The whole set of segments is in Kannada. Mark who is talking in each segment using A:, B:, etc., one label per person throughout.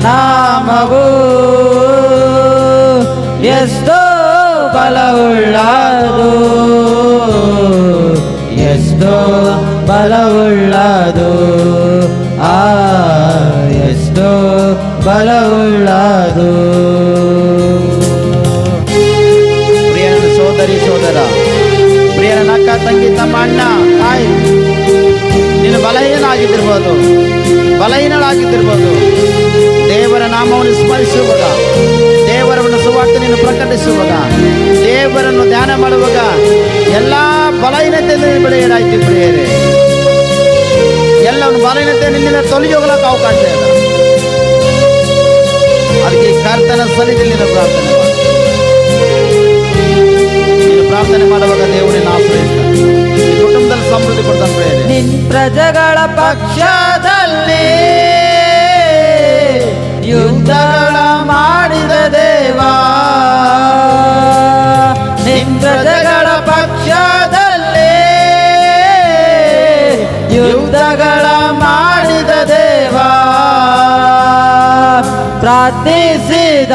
A: ನಾಮವು ಎಷ್ಟೋ ಬಲವುಳ್ಳದು, ಎಷ್ಟೋ ಬಲವುಳ್ಳದು, ಎಷ್ಟೋ ಬಲವುಳ್ಳದು.
B: ಪ್ರಿಯನ ಸೋದರಿ ಸೋದರ, ಪ್ರಿಯನ ಅಕ್ಕ ತಂಗಿ ತಮ್ಮ ಅಣ್ಣ ತಾಯಿ, ನೀನು ಬಲಹೀನನಾಗಿದ್ದಿರ್ಬೋದು, ಬಲಹೀನಳಾಗಿದ್ದಿರ್ಬೋದು. ದೇವರ ನಾಮವನ್ನು ಸ್ಮರಿಸುವಾಗ, ದೇವರನ್ನು ಸುವಾರ್ತೆ ನೀನು ಪ್ರಕಟಿಸುವಾಗ, ದೇವರನ್ನು ಧ್ಯಾನ ಮಾಡುವಾಗ ಎಲ್ಲ ಬಲಹೀನತೆಯಿಂದ ಬೆಳೆಯಲಾಯ್ತು. ಪ್ರಿಯರೇ, ಎಲ್ಲವನ್ನು ಬಲಹೀನತೆ ನಿನ್ನಿಂದ ತೊಲಗಿ ಹೋಗ್ಲಕ್ಕೆ ಅವಕಾಶ ಇಲ್ಲ. ಅದಕ್ಕೆ ಕರ್ತನ ಸನ್ನಿಧಿಯಲ್ಲಿ ನೀನು ಪ್ರಾರ್ಥನೆ ಮಾಡು. ನೀನು ಪ್ರಾರ್ಥನೆ ಮಾಡುವಾಗ ದೇವರನ್ನು ಆಶ್ರಯಿಸ್ತಾನೆ, ಕುಟುಂಬದಲ್ಲಿ ಸಮೃದ್ಧಿ ಕೊಡ್ತಾನೆ. ಪ್ರಿಯರೇ,
A: ನಿನ್ ಪ್ರಜೆಗಳ ಪಕ್ಷದಲ್ಲಿ ಯುದ್ಧಗಳ ಮಾಡಿದ ದೇವಾ, ನಿನ್ ಪ್ರಜೆಗಳ ಪಕ್ಷದಲ್ಲಿ ಯುದ್ಧಗಳ ಮಾಡಿದ ದೇವಾ, ಪ್ರಾರ್ಥಿಸಿದ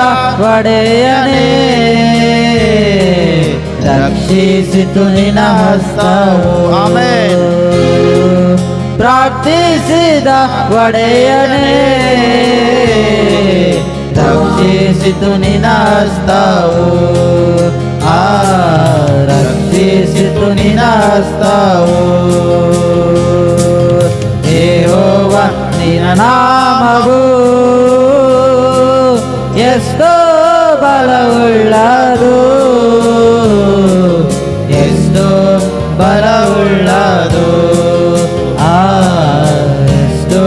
A: ಒಡೆಯನೇ ರಕ್ಷಿಸಿತು ನಿನ್ನ ಹಸ್ತವು.
B: ಆಮೆನ್.
A: ಪ್ರಾರ್ಥಿಸಿದ ಒಡೆಯನೇ ರಕ್ಷಿಸಿತು ನಿನ್ನ ಹಸ್ತವು, ರಕ್ಷಿಸಿತು ನಿನ್ನ ಹಸ್ತವು. ಯೆಹೋವ ನಿನ್ನ ನಾಮವು ಎಷ್ಟೋ ಬಲವುಳ್ಳದು, ಎಷ್ಟೋ ಬಲವುಳ್ಳದು, ಎಷ್ಟೋ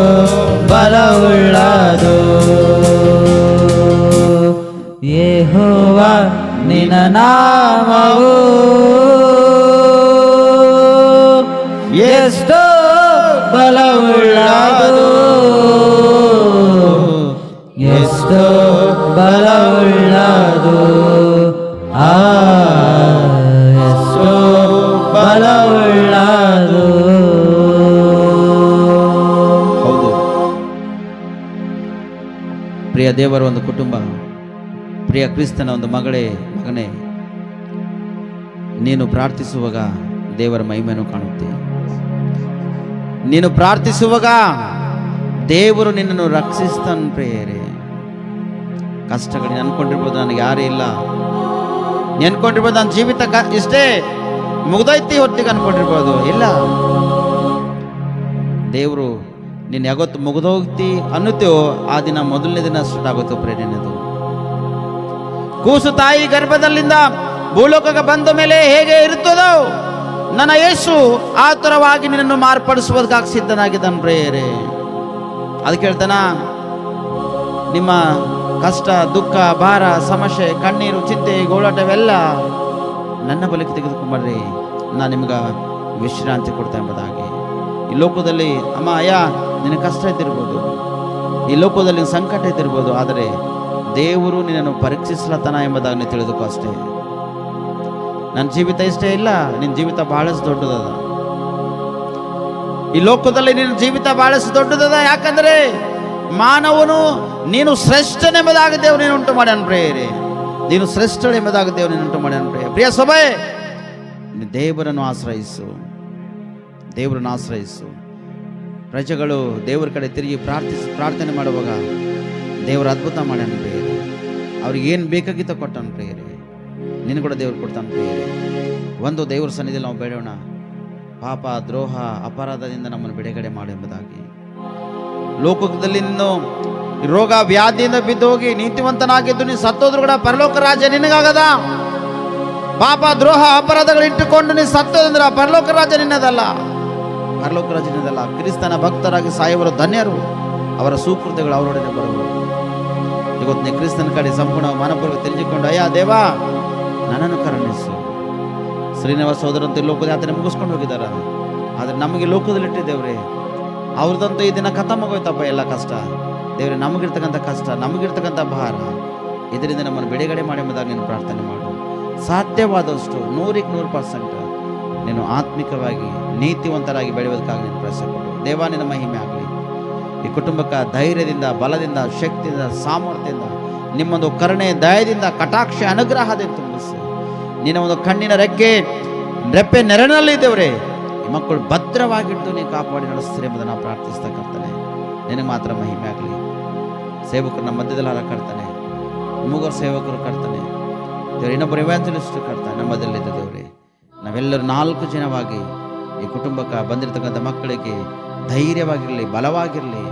A: ಬಲವುಳ್ಳದು. ಯೆಹೋವ ನಿನ್ನ ನಾಮವು ಎಷ್ಟೋ ಬಲವುಳ್ಳದು, ಎಷ್ಟೋ ಬಲವುಳ್ಳದು, ಎಷ್ಟೋ ಬಲವುಳ್ಳದು.
B: ಹೌದು ಪ್ರಿಯ ದೇವರ ಒಂದು ಕುಟುಂಬ, ಪ್ರಿಯ ಕ್ರಿಸ್ತನ ಒಂದು ಮಗನೇ, ನೀನು ಪ್ರಾರ್ಥಿಸುವಾಗ ದೇವರ ಮಹಿಮೆಯನ್ನು ಕಾಣುತ್ತೆ. ನೀನು ಪ್ರಾರ್ಥಿಸುವಾಗ ದೇವರು ನಿನ್ನನ್ನು ರಕ್ಷಿಸ್ತಾನೆ. ಪ್ರಿಯರೇ, ಕಷ್ಟಗಳು ಅನ್ಕೊಂಡಿರ್ಬೋದು ನನಗೆ ಯಾರೇ ಇಲ್ಲ, ಅನ್ಕೊಂಡಿರ್ಬೋದು ನನ್ನ ಜೀವಿತ ಇಷ್ಟೇ ಮುಗ್ದೈತಿ ಹೊತ್ತಿಗೆ ಅನ್ಕೊಂಡಿರ್ಬೋದು. ಇಲ್ಲ, ದೇವರು ನೀನು ಯಾವತ್ತು ಮುಗಿದೋಗ್ತಿ ಅನ್ನುತ್ತೇವೋ ಆ ದಿನ ಮೊದಲನೇ ದಿನ ಸ್ಟಾರ್ಟ್ ಆಗುತ್ತೋ ಪ್ರೇರಣೆದು. ಕೂಸು ತಾಯಿ ಗರ್ಭದಲ್ಲಿಂದ ಭೂಲೋಕಕ್ಕೆ ಬಂದ ಮೇಲೆ ಹೇಗೆ ಇರುತ್ತದೋ ನನ್ನ ಯೇಸು ಆ ಥರವಾಗಿ ನಿನ್ನನ್ನು ಮಾರ್ಪಡಿಸುವುದಕ್ಕಾಗಿ ಸಿದ್ಧನಾಗಿದ್ದಾನೆ. ಪ್ರೇಯರೇ, ಅದಕ್ಕೆ ಹೇಳ್ತಾನ, ನಿಮ್ಮ ಕಷ್ಟ, ದುಃಖ, ಭಾರ, ಸಮಸ್ಯೆ, ಕಣ್ಣೀರು, ಚಿಂತೆ, ಗೋಳಾಟವೆಲ್ಲ ನನ್ನ ಬಳಿಗೆ ತೆಗೆದುಕೊಂಬರ್ರಿ, ನಾನು ನಿಮ್ಗೆ ವಿಶ್ರಾಂತಿ ಕೊಡ್ತಾ ಎಂಬುದಾಗಿ. ಈ ಲೋಕದಲ್ಲಿ ಅಮ್ಮ ಅಯ್ಯ ನಿನ್ನ ಕಷ್ಟ ಇದ್ದಿರ್ಬೋದು, ಈ ಲೋಕದಲ್ಲಿ ಸಂಕಟ ಇದ್ದಿರ್ಬೋದು, ಆದರೆ ದೇವರು ನಿನ್ನನ್ನು ಪರೀಕ್ಷಿಸ್ಲತನ ಎಂಬುದಾಗಿ ತಿಳಿದುಕೋ ಅಷ್ಟೇ. ನನ್ನ ಜೀವಿತ ಇಷ್ಟೇ ಇಲ್ಲ, ನಿನ್ನ ಜೀವಿತ ಬಹಳಷ್ಟು ದೊಡ್ಡದದ. ಈ ಲೋಕದಲ್ಲಿ ನಿನ್ನ ಜೀವಿತ ಬಹಳಷ್ಟು ದೊಡ್ಡದದ. ಯಾಕಂದ್ರೆ ಮಾನವನು ನೀನು ಶ್ರೇಷ್ಠನೆಂಬುದಾಗಿ ದೇವರು ನೀನು ಉಂಟು ಮಾಡ್ಯಾನ. ಪ್ರಿಯರೇ, ನೀನು ಶ್ರೇಷ್ಠನೆಂಬುದಾಗಿ ದೇವರು ನೀನು ಉಂಟು ಮಾಡ್ಯಾನ. ಪ್ರಿಯ ಸಭೆ, ದೇವರನ್ನು ಆಶ್ರಯಿಸು, ದೇವರನ್ನು ಆಶ್ರಯಿಸು. ಪ್ರಜೆಗಳು ದೇವರ ಕಡೆ ತಿರುಗಿ ಪ್ರಾರ್ಥನೆ ಮಾಡುವಾಗ ದೇವರು ಅದ್ಭುತ ಮಾಡ್ಯಾನ. ಪ್ರಿಯರೇ, ಅವ್ರಿಗೆ ಏನು ಬೇಕಾಗಿತ್ತ ಕೊಟ್ಟಾನ. ಪ್ರಿಯರೇ, ನಿನ್ನ ಕೂಡ ದೇವರು ಕೊಡ್ತಾನೆ. ಪ್ರಿಯರೇ, ಒಂದು ದೇವರ ಸನ್ನಿಧಿಯಲ್ಲಿ ನಾವು ಬೇಡೋಣ, ಪಾಪ, ದ್ರೋಹ, ಅಪರಾಧದಿಂದ ನಮ್ಮನ್ನು ಬಿಡುಗಡೆ ಮಾಡು ಎಂಬುದಾಗಿ. ಲೋಕದಲ್ಲಿ ನೀನು ರೋಗ ವ್ಯಾಧಿಯಿಂದ ಬಿದ್ದೋಗಿ ನೀತಿವಂತನಾಗಿದ್ದು ನೀನು ಸತ್ತೋದ್ರು ಕೂಡ ಪರಲೋಕ ರಾಜ್ಯ ನಿನಗಾಗದ. ಪಾಪ, ದ್ರೋಹ, ಅಪರಾಧಗಳು ಇಟ್ಟುಕೊಂಡು ನೀನು ಸತ್ತೋದಂದ್ರೆ ಪರಲೋಕ ರಾಜ್ಯ ನಿನ್ನದಲ್ಲ, ಪರಲೋಕ ರಾಜ್ಯ ನಿನ್ನದಲ್ಲ. ಕ್ರಿಸ್ತನ ಭಕ್ತರಾಗಿ ಸಾಯುವರು ಧನ್ಯರು, ಅವರ ಸುಕೃತ್ಯಗಳು ಅವರೊಡನೆ ಬರುವರು. ಇವತ್ತು ನೀ ಕ್ರಿಸ್ತನ ಕಡೆ ಸಂಪೂರ್ಣ ಮನಪೂರ್ವಕ ತಿಳಿದುಕೊಂಡು, ಅಯ್ಯ ದೇವಾ ನನ್ನನ್ನು ಕರುಣಿಸು. ಶ್ರೀನಿವಾಸ ಸೋದರಂತೂ ಲೋಕದ ಯಾತ್ರೆ ಮುಗಿಸ್ಕೊಂಡು ಹೋಗಿದ್ದಾರೆ, ಆದರೆ ನಮಗೆ ಲೋಕದಲ್ಲಿಟ್ಟಿದ್ದೇವ್ರಿ. ಅವ್ರದ್ದಂತೂ ಈ ದಿನ ಖತಮಾಗೋಯ್ತಪ್ಪ ಎಲ್ಲ ಕಷ್ಟ. ದೇವ್ರೆ, ನಮಗಿರ್ತಕ್ಕಂಥ ಕಷ್ಟ, ನಮಗಿರ್ತಕ್ಕಂಥ ಭಾರ, ಇದರಿಂದ ನಮ್ಮನ್ನು ಬಿಡುಗಡೆ ಮಾಡಿ ಎಂಬುದಾಗಿ ನೀನು ಪ್ರಾರ್ಥನೆ ಮಾಡು. ಸಾಧ್ಯವಾದಷ್ಟು 100% ನೀನು ಆತ್ಮಿಕವಾಗಿ ನೀತಿವಂತರಾಗಿ ಬೆಳೆಯೋದಕ್ಕಾಗಿ ನೀನು ಪ್ರಯತ್ನ ಕೊಡು. ದೇವಾ, ನಿನ್ನ ಮಹಿಮೆ ಆಗಲಿ. ಈ ಕುಟುಂಬಕ್ಕೆ ಧೈರ್ಯದಿಂದ, ಬಲದಿಂದ, ಶಕ್ತಿಯಿಂದ, ಸಾಮರ್ಥ್ಯದಿಂದ, ನಿಮ್ಮೊಂದು ಕರುಣೆ, ದಯದಿಂದ, ಕಟಾಕ್ಷ, ಅನುಗ್ರಹದಿಂದ ತುಂಬಿಸಿ. ನಿನ್ನ ಒಂದು ಕಣ್ಣಿನ ರೆಪ್ಪೆ ನೆರಳಿನಲ್ಲಿ ದೇವರೇ ಈ ಮಕ್ಕಳು ಭದ್ರವಾಗಿಟ್ಟು ನೀವು ಕಾಪಾಡಿ ನಡೆಸ್ತೀರಿ ಎಂಬುದನ್ನು ನಾವು ಪ್ರಾರ್ಥಿಸ್ತಾ ಕರ್ತನೆ. ನಿನಗೆ ಮಾತ್ರ ಮಹಿಮೆ ಆಗಲಿ. ಸೇವಕರು ನಮ್ಮ ಮಧ್ಯದಲ್ಲಿ ಕರ್ತನೆ, ಮೂಗರು ಸೇವಕರು ಕರ್ತನೆ, ದೇವರು ಇನ್ನೊಬ್ಬರು ಇವ್ಯಾಂಜಲಿಸ್ಟ್ ಕರ್ತಾನೆ ನಮ್ಮ ಮಧ್ಯದಲ್ಲಿದ್ದ ದೇವರೇ. ನಾವೆಲ್ಲರೂ 4 ಜನವಾಗಿ ಈ ಕುಟುಂಬಕ್ಕೆ ಬಂದಿರತಕ್ಕಂಥ ಮಕ್ಕಳಿಗೆ ಧೈರ್ಯವಾಗಿರಲಿ, ಬಲವಾಗಿರಲಿ,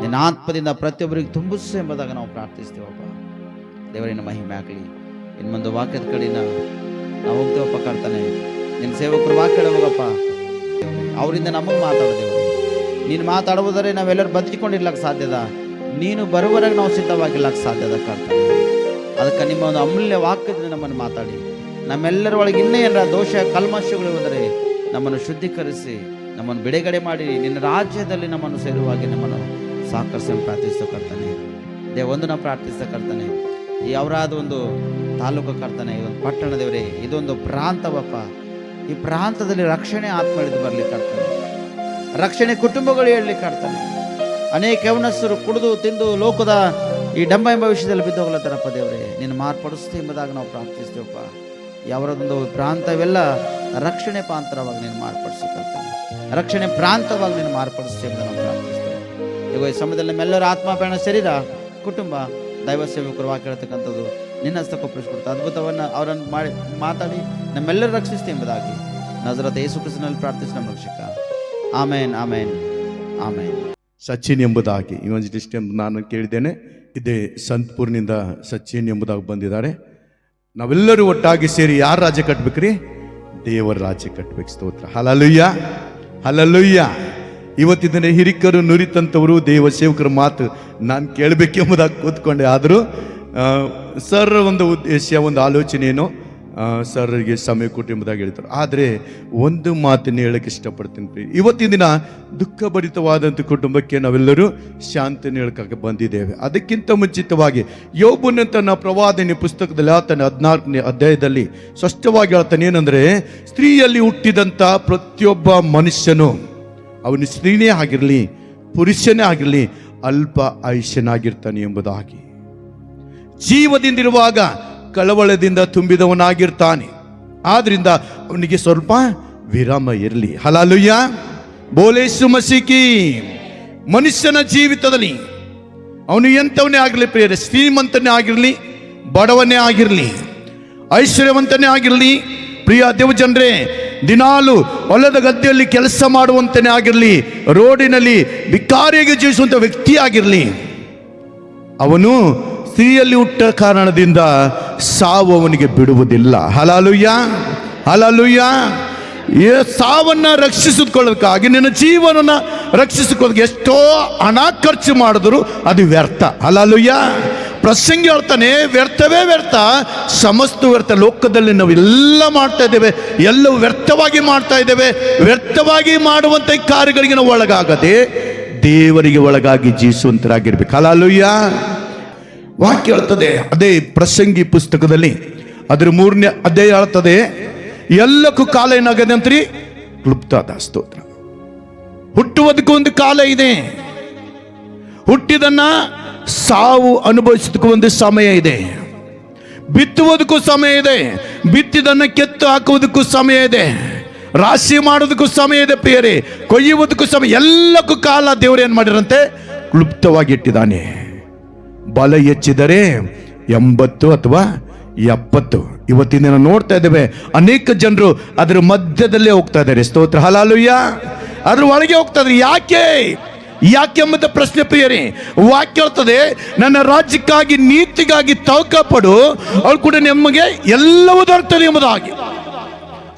B: ನಿನ್ನ ಆತ್ಮದಿಂದ ಪ್ರತಿಯೊಬ್ಬರಿಗೆ ತುಂಬಿಸು ಎಂಬುದಾಗಿ ನಾವು ಪ್ರಾರ್ಥಿಸ್ತೇವಪ್ಪ. ದೇವರಿನ ಮಹಿಮೆ ಆಗಲಿ. ಇನ್ನು ಮುಂದೆ ವಾಕ್ಯದ ಕಡೆನ ನಾವು ಹೋಗ್ತೇವಪ್ಪ ಕರ್ತನೆ. ನಿನ್ನ ಸೇವಕರು ವಾಕ್ಯ ಹೋಗಪ್ಪ, ಅವರಿಂದ ನಮಗೆ ಮಾತಾಡೋ ದೇವರೇ. ನೀನು ಮಾತಾಡುವುದರೆ ನಾವೆಲ್ಲರೂ ಬದುಕಿಕೊಂಡಿರ್ಲಕ್ಕೆ ಸಾಧ್ಯದ, ನೀನು ಬರುವವರೆಗೆ ನಾವು ಸಿದ್ಧವಾಗಿರ್ಲಕ್ಕೆ ಸಾಧ್ಯದ ಕರ್ತನೆ. ಅದಕ್ಕೆ ನಿಮ್ಮ ಒಂದು ಅಮೂಲ್ಯ ವಾಕ್ಯದಿಂದ ನಮ್ಮನ್ನು ಮಾತಾಡಿ, ನಮ್ಮೆಲ್ಲರ ಒಳಗೆ ಇನ್ನೇ ಏನಾರ ದೋಷ ಕಲ್ಮಶಗಳು ಬಂದರೆ ನಮ್ಮನ್ನು ಶುದ್ಧೀಕರಿಸಿ, ನಮ್ಮನ್ನು ಬಿಡುಗಡೆ ಮಾಡಿ ನಿನ್ನ ರಾಜ್ಯದಲ್ಲಿ ನಮ್ಮನ್ನು ಸೇರುವಾಗಿ ನಮ್ಮನ್ನು ಸಹಕರಿಸಿ ಪ್ರಾರ್ಥಿಸ್ತಾ ಕರ್ತಾನೆ. ಒಂದು ನಾವು ಪ್ರಾರ್ಥಿಸ್ತಾ ಕರ್ತಾನೆ. ಈ ಅವರಾದ ಒಂದು ತಾಲೂಕು ಕರ್ತಾನೆ, ಈ ಒಂದು ಪಟ್ಟಣ ದೇವರೇ, ಇದೊಂದು ಪ್ರಾಂತವಪ್ಪ. ಈ ಪ್ರಾಂತದಲ್ಲಿ ರಕ್ಷಣೆ ಆತ್ಮ ಹಿಡಿದು ಬರಲಿ ಕರ್ತಾನೆ, ರಕ್ಷಣೆ ಕುಟುಂಬಗಳು ಹೇಳಲಿಕ್ಕೆ ಕರ್ತಾನೆ. ಅನೇಕ ಯೌವನಸ್ಥರು ಕುಡಿದು ತಿಂದು ಲೋಕದ ಈ ಡಂಬ ಎಂಬ ವಿಷಯದಲ್ಲಿ ಬಿದ್ದೋಗ್ಲತ್ತಾರಪ್ಪ ದೇವರೇ. ನೀನು ಮಾರ್ಪಡಿಸ್ತೀವಿ ಎಂಬುದಾಗಿ ನಾವು ಪ್ರಾರ್ಥಿಸ್ತೇವಪ್ಪ. ಯಾವರದೊಂದು ಪ್ರಾಂತವೆಲ್ಲ ರಕ್ಷಣೆ ಪ್ರಾಂತರವಾಗಿ ನೀನು ಮಾರ್ಪಡಿಸಕರ್ತಾನೆ, ರಕ್ಷಣೆ ಪ್ರಾಂತವಾಗಿ ನೀನು ಮಾರ್ಪಡಿಸ್ತೀವಿ ಎಂಬುದನ್ನು ನಾವು ಪ್ರಾರ್ಥಿಸ್ತೇವೆ. ಈಗ ಈ ಸಮಯದಲ್ಲಿ ನಮ್ಮೆಲ್ಲರ ಆತ್ಮ, ಪ್ರಾಣ, ಶರೀರ, ಕುಟುಂಬ, ದೈವ ಸೇವಕರು ವಾಕ್ಯ ಹೇಳ್ತಕ್ಕಂಥದ್ದು ನಿನ್ನ ಹಸ್ತಕ್ಕೆ ಒಪ್ಪಿಸ್ಕೊಡ್ತಾ ಅದ್ಭುತವನ್ನು ಅವರನ್ನು ಮಾತಾಡಿ ನಮ್ಮೆಲ್ಲರೂ ರಕ್ಷಿಸ್ತೀವಿ ಎಂಬುದಾಗಿ ನಜರತ್ ಯೇಸು ಕ್ರಿಸ್ತನಲ್ಲಿ ಪ್ರಾರ್ಥಿಸಿ ನಮ್ಮ ರಕ್ಷಕ. ಆಮೇನ್, ಆಮೇನ್, ಆಮೇನ್.
C: ಸಚಿನ್ ಎಂಬುದಾಗಿ ಇವಾಂಜಲಿಸ್ಟ್ ಎಂದು ನಾನು ಕೇಳಿದ್ದೇನೆ. ಇದೇ ಸಂತಪುರ್ನಿಂದ ಸಚಿನ್ ಎಂಬುದಾಗಿ ಬಂದಿದ್ದಾರೆ. ನಾವೆಲ್ಲರೂ ಒಟ್ಟಾಗಿ ಸೇರಿ ಯಾರ ರಾಜ್ಯ ಕಟ್ಬೇಕ್ರಿ? ದೇವರ ರಾಜ್ಯ ಕಟ್ಬೇಕು. ಸ್ತೋತ್ರ. Hallelujah, hallelujah. ಇವತ್ತಿನ ಹಿರಿಕರು ನುರಿತಂಥವರು ದೇವ ಸೇವಕರ ಮಾತು ನಾನು ಕೇಳಬೇಕೆಂಬುದಾಗಿ ಕೂತ್ಕೊಂಡೆ. ಆದರೂ ಸರ್ ಒಂದು ಉದ್ದೇಶ, ಒಂದು ಆಲೋಚನೆ ಏನು, ಸರ್ಗೆ ಸಮಯ ಕೊಟ್ಟು ಎಂಬುದಾಗಿ ಹೇಳ್ತಾರೆ. ಆದರೆ ಒಂದು ಮಾತನ್ನು ಹೇಳಕ್ಕೆ ಇಷ್ಟಪಡ್ತೀನಿ. ಇವತ್ತಿನ ದಿನ ದುಃಖಭರಿತವಾದಂಥ ಕುಟುಂಬಕ್ಕೆ ನಾವೆಲ್ಲರೂ ಶಾಂತಿಯನ್ನು ಹೇಳಕ್ಕೆ ಬಂದಿದ್ದೇವೆ. ಅದಕ್ಕಿಂತ ಮುಂಚಿತವಾಗಿ ಯೋಬನ ತನ್ನ ಪ್ರವಾದನೆ ಪುಸ್ತಕದಲ್ಲಿ ಆತನ 14ನೇ ಅಧ್ಯಾಯದಲ್ಲಿ ಸ್ಪಷ್ಟವಾಗಿ ಹೇಳ್ತಾನೆ. ಏನಂದರೆ, ಸ್ತ್ರೀಯಲ್ಲಿ ಹುಟ್ಟಿದಂಥ ಪ್ರತಿಯೊಬ್ಬ ಮನುಷ್ಯನು, ಅವನು ಸ್ತ್ರೀನೇ ಆಗಿರಲಿ ಪುರುಷನೇ ಆಗಿರಲಿ, ಅಲ್ಪ ಆಯುಷ್ಯನಾಗಿರ್ತಾನೆ ಎಂಬುದಾಗಿ. ಜೀವದಿಂದಿರುವಾಗ ಕಳವಳದಿಂದ ತುಂಬಿದವನಾಗಿರ್ತಾನೆ. ಆದ್ರಿಂದ ಅವನಿಗೆ ಸ್ವಲ್ಪ ವಿರಾಮ ಇರಲಿ. ಹಲ್ಲೆಲೂಯಾ, ಬೋಲೇಸು ಮಸೀಕಿ. ಮನುಷ್ಯನ ಜೀವಿತದಲ್ಲಿ ಅವನು ಎಂಥವನೇ ಆಗಿರಲಿ ಪ್ರಿಯರೇ, ಶ್ರೀಮಂತನೇ ಆಗಿರಲಿ, ಬಡವನೇ ಆಗಿರಲಿ, ಐಶ್ವರ್ಯವಂತನೇ ಆಗಿರಲಿ, ಪ್ರಿಯ ದೇವಜನರೇ, ದಿನಾಲು ಹೊಲದ ಗದ್ದೆಯಲ್ಲಿ ಕೆಲಸ ಮಾಡುವಂತನೇ ಆಗಿರಲಿ, ರೋಡಿನಲ್ಲಿ ಭಿಕಾರಿಯಾಗಿ ಜೀವಿಸುವಂಥ ವ್ಯಕ್ತಿ ಆಗಿರಲಿ, ಅವನು ಸ್ತ್ರೀಯಲ್ಲಿ ಹುಟ್ಟ ಕಾರಣದಿಂದ ಸಾವು ಅವನಿಗೆ ಬಿಡುವುದಿಲ್ಲ. Hallelujah, hallelujah. ಸಾವನ್ನ ರಕ್ಷಿಸಿಕೊಳ್ಳೋದಕ್ಕಾಗಿ, ನಿನ್ನ ಜೀವನವನ್ನು ರಕ್ಷಿಸಿಕೊಳ್ಳೋದಕ್ಕೆ ಎಷ್ಟೋ ಹಣ ಖರ್ಚು ಮಾಡಿದ್ರು ಅದು ವ್ಯರ್ಥ. ಹಲ್ಲೆಲೂಯಾ. ಪ್ರಸಂಗಿ ಹೇಳ್ತಾನೆ, ವ್ಯರ್ಥವೇ ವ್ಯರ್ಥ, ಸಮಸ್ತ ವ್ಯರ್ಥ. ಲೋಕದಲ್ಲಿ ನಾವು ಎಲ್ಲ ಮಾಡ್ತಾ ಇದ್ದೇವೆ, ಎಲ್ಲವೂ ವ್ಯರ್ಥವಾಗಿ ಮಾಡ್ತಾ ಇದ್ದೇವೆ. ವ್ಯರ್ಥವಾಗಿ ಮಾಡುವಂಥ ಕಾರ್ಯಗಳಿಗೆ ನಾವು ಒಳಗಾಗದೆ ದೇವರಿಗೆ ಒಳಗಾಗಿ ಜೀವಿಸುವಂತರಾಗಿರ್ಬೇಕು. ಹಲ್ಲೆಲೂಯಾ. ವಾಕ್ಯ ಹೇಳ್ತದೆ, ಅದೇ ಪ್ರಸಂಗಿ ಪುಸ್ತಕದಲ್ಲಿ ಅದರ 3ನೇ ಅಧ್ಯಾಯ ಹೇಳ್ತದೆ, ಎಲ್ಲಕ್ಕೂ ಕಾಲ ಏನಾಗದೆ ಅಂತ್ರಿ? ಕ್ಲುಪ್ತಾದ. ಸ್ತೋತ್ರ. ಹುಟ್ಟುವುದಕ್ಕೂ ಒಂದು ಕಾಲ ಇದೆ, ಹುಟ್ಟಿದನ್ನ ಸಾವು ಅನುಭವಿಸೋದಕ್ಕೂ ಒಂದು ಸಮಯ ಇದೆ, ಬಿತ್ತುವುದಕ್ಕೂ ಸಮಯ ಇದೆ, ಬಿತ್ತಿದನ್ನ ಕೆತ್ತು ಹಾಕುವುದಕ್ಕೂ ಸಮಯ ಇದೆ, ರಾಶಿ ಮಾಡೋದಕ್ಕೂ ಸಮಯ ಇದೆ ಪ್ರಿಯರೇ, ಕೊಯ್ಯುವುದಕ್ಕೂ ಸಮಯ. ಎಲ್ಲಕ್ಕೂ ಕಾಲ ದೇವರು ಏನು ಮಾಡಿರಂತೆ? ಕ್ಲುಪ್ತವಾಗಿ ಇಟ್ಟಿದ್ದಾನೆ. ಬಲ ಹೆಚ್ಚಿದರೆ 80 ಅಥವಾ 70. ಇವತ್ತಿನ ದಿನ ನೋಡ್ತಾ ಇದ್ದೇವೆ, ಅನೇಕ ಜನರು ಅದರ ಮಧ್ಯದಲ್ಲೇ ಹೋಗ್ತಾ ಇದ್ದಾರೆ. ಸ್ತೋತ್ರ. ಹಲ್ಲೆಲೂಯಾ. ಅದ್ರ ಒಳಗೆ ಹೋಗ್ತಾ ಇದ್ದಾರೆ. ಯಾಕೆ ಎಂಬುದ ಪ್ರಶ್ನೆ ಪ್ರಿಯರೇ. ವಾಕ್ಯ ಹೇಳ್ತದೆ, ನನ್ನ ರಾಜ್ಯಕ್ಕಾಗಿ ನೀತಿಗಾಗಿ ತವಕಪಡು, ಅವಳು ಕೂಡ ನಮಗೆ ಎಲ್ಲವೂ ದೊರೆತದೆ ಎಂಬುದಾಗಿ.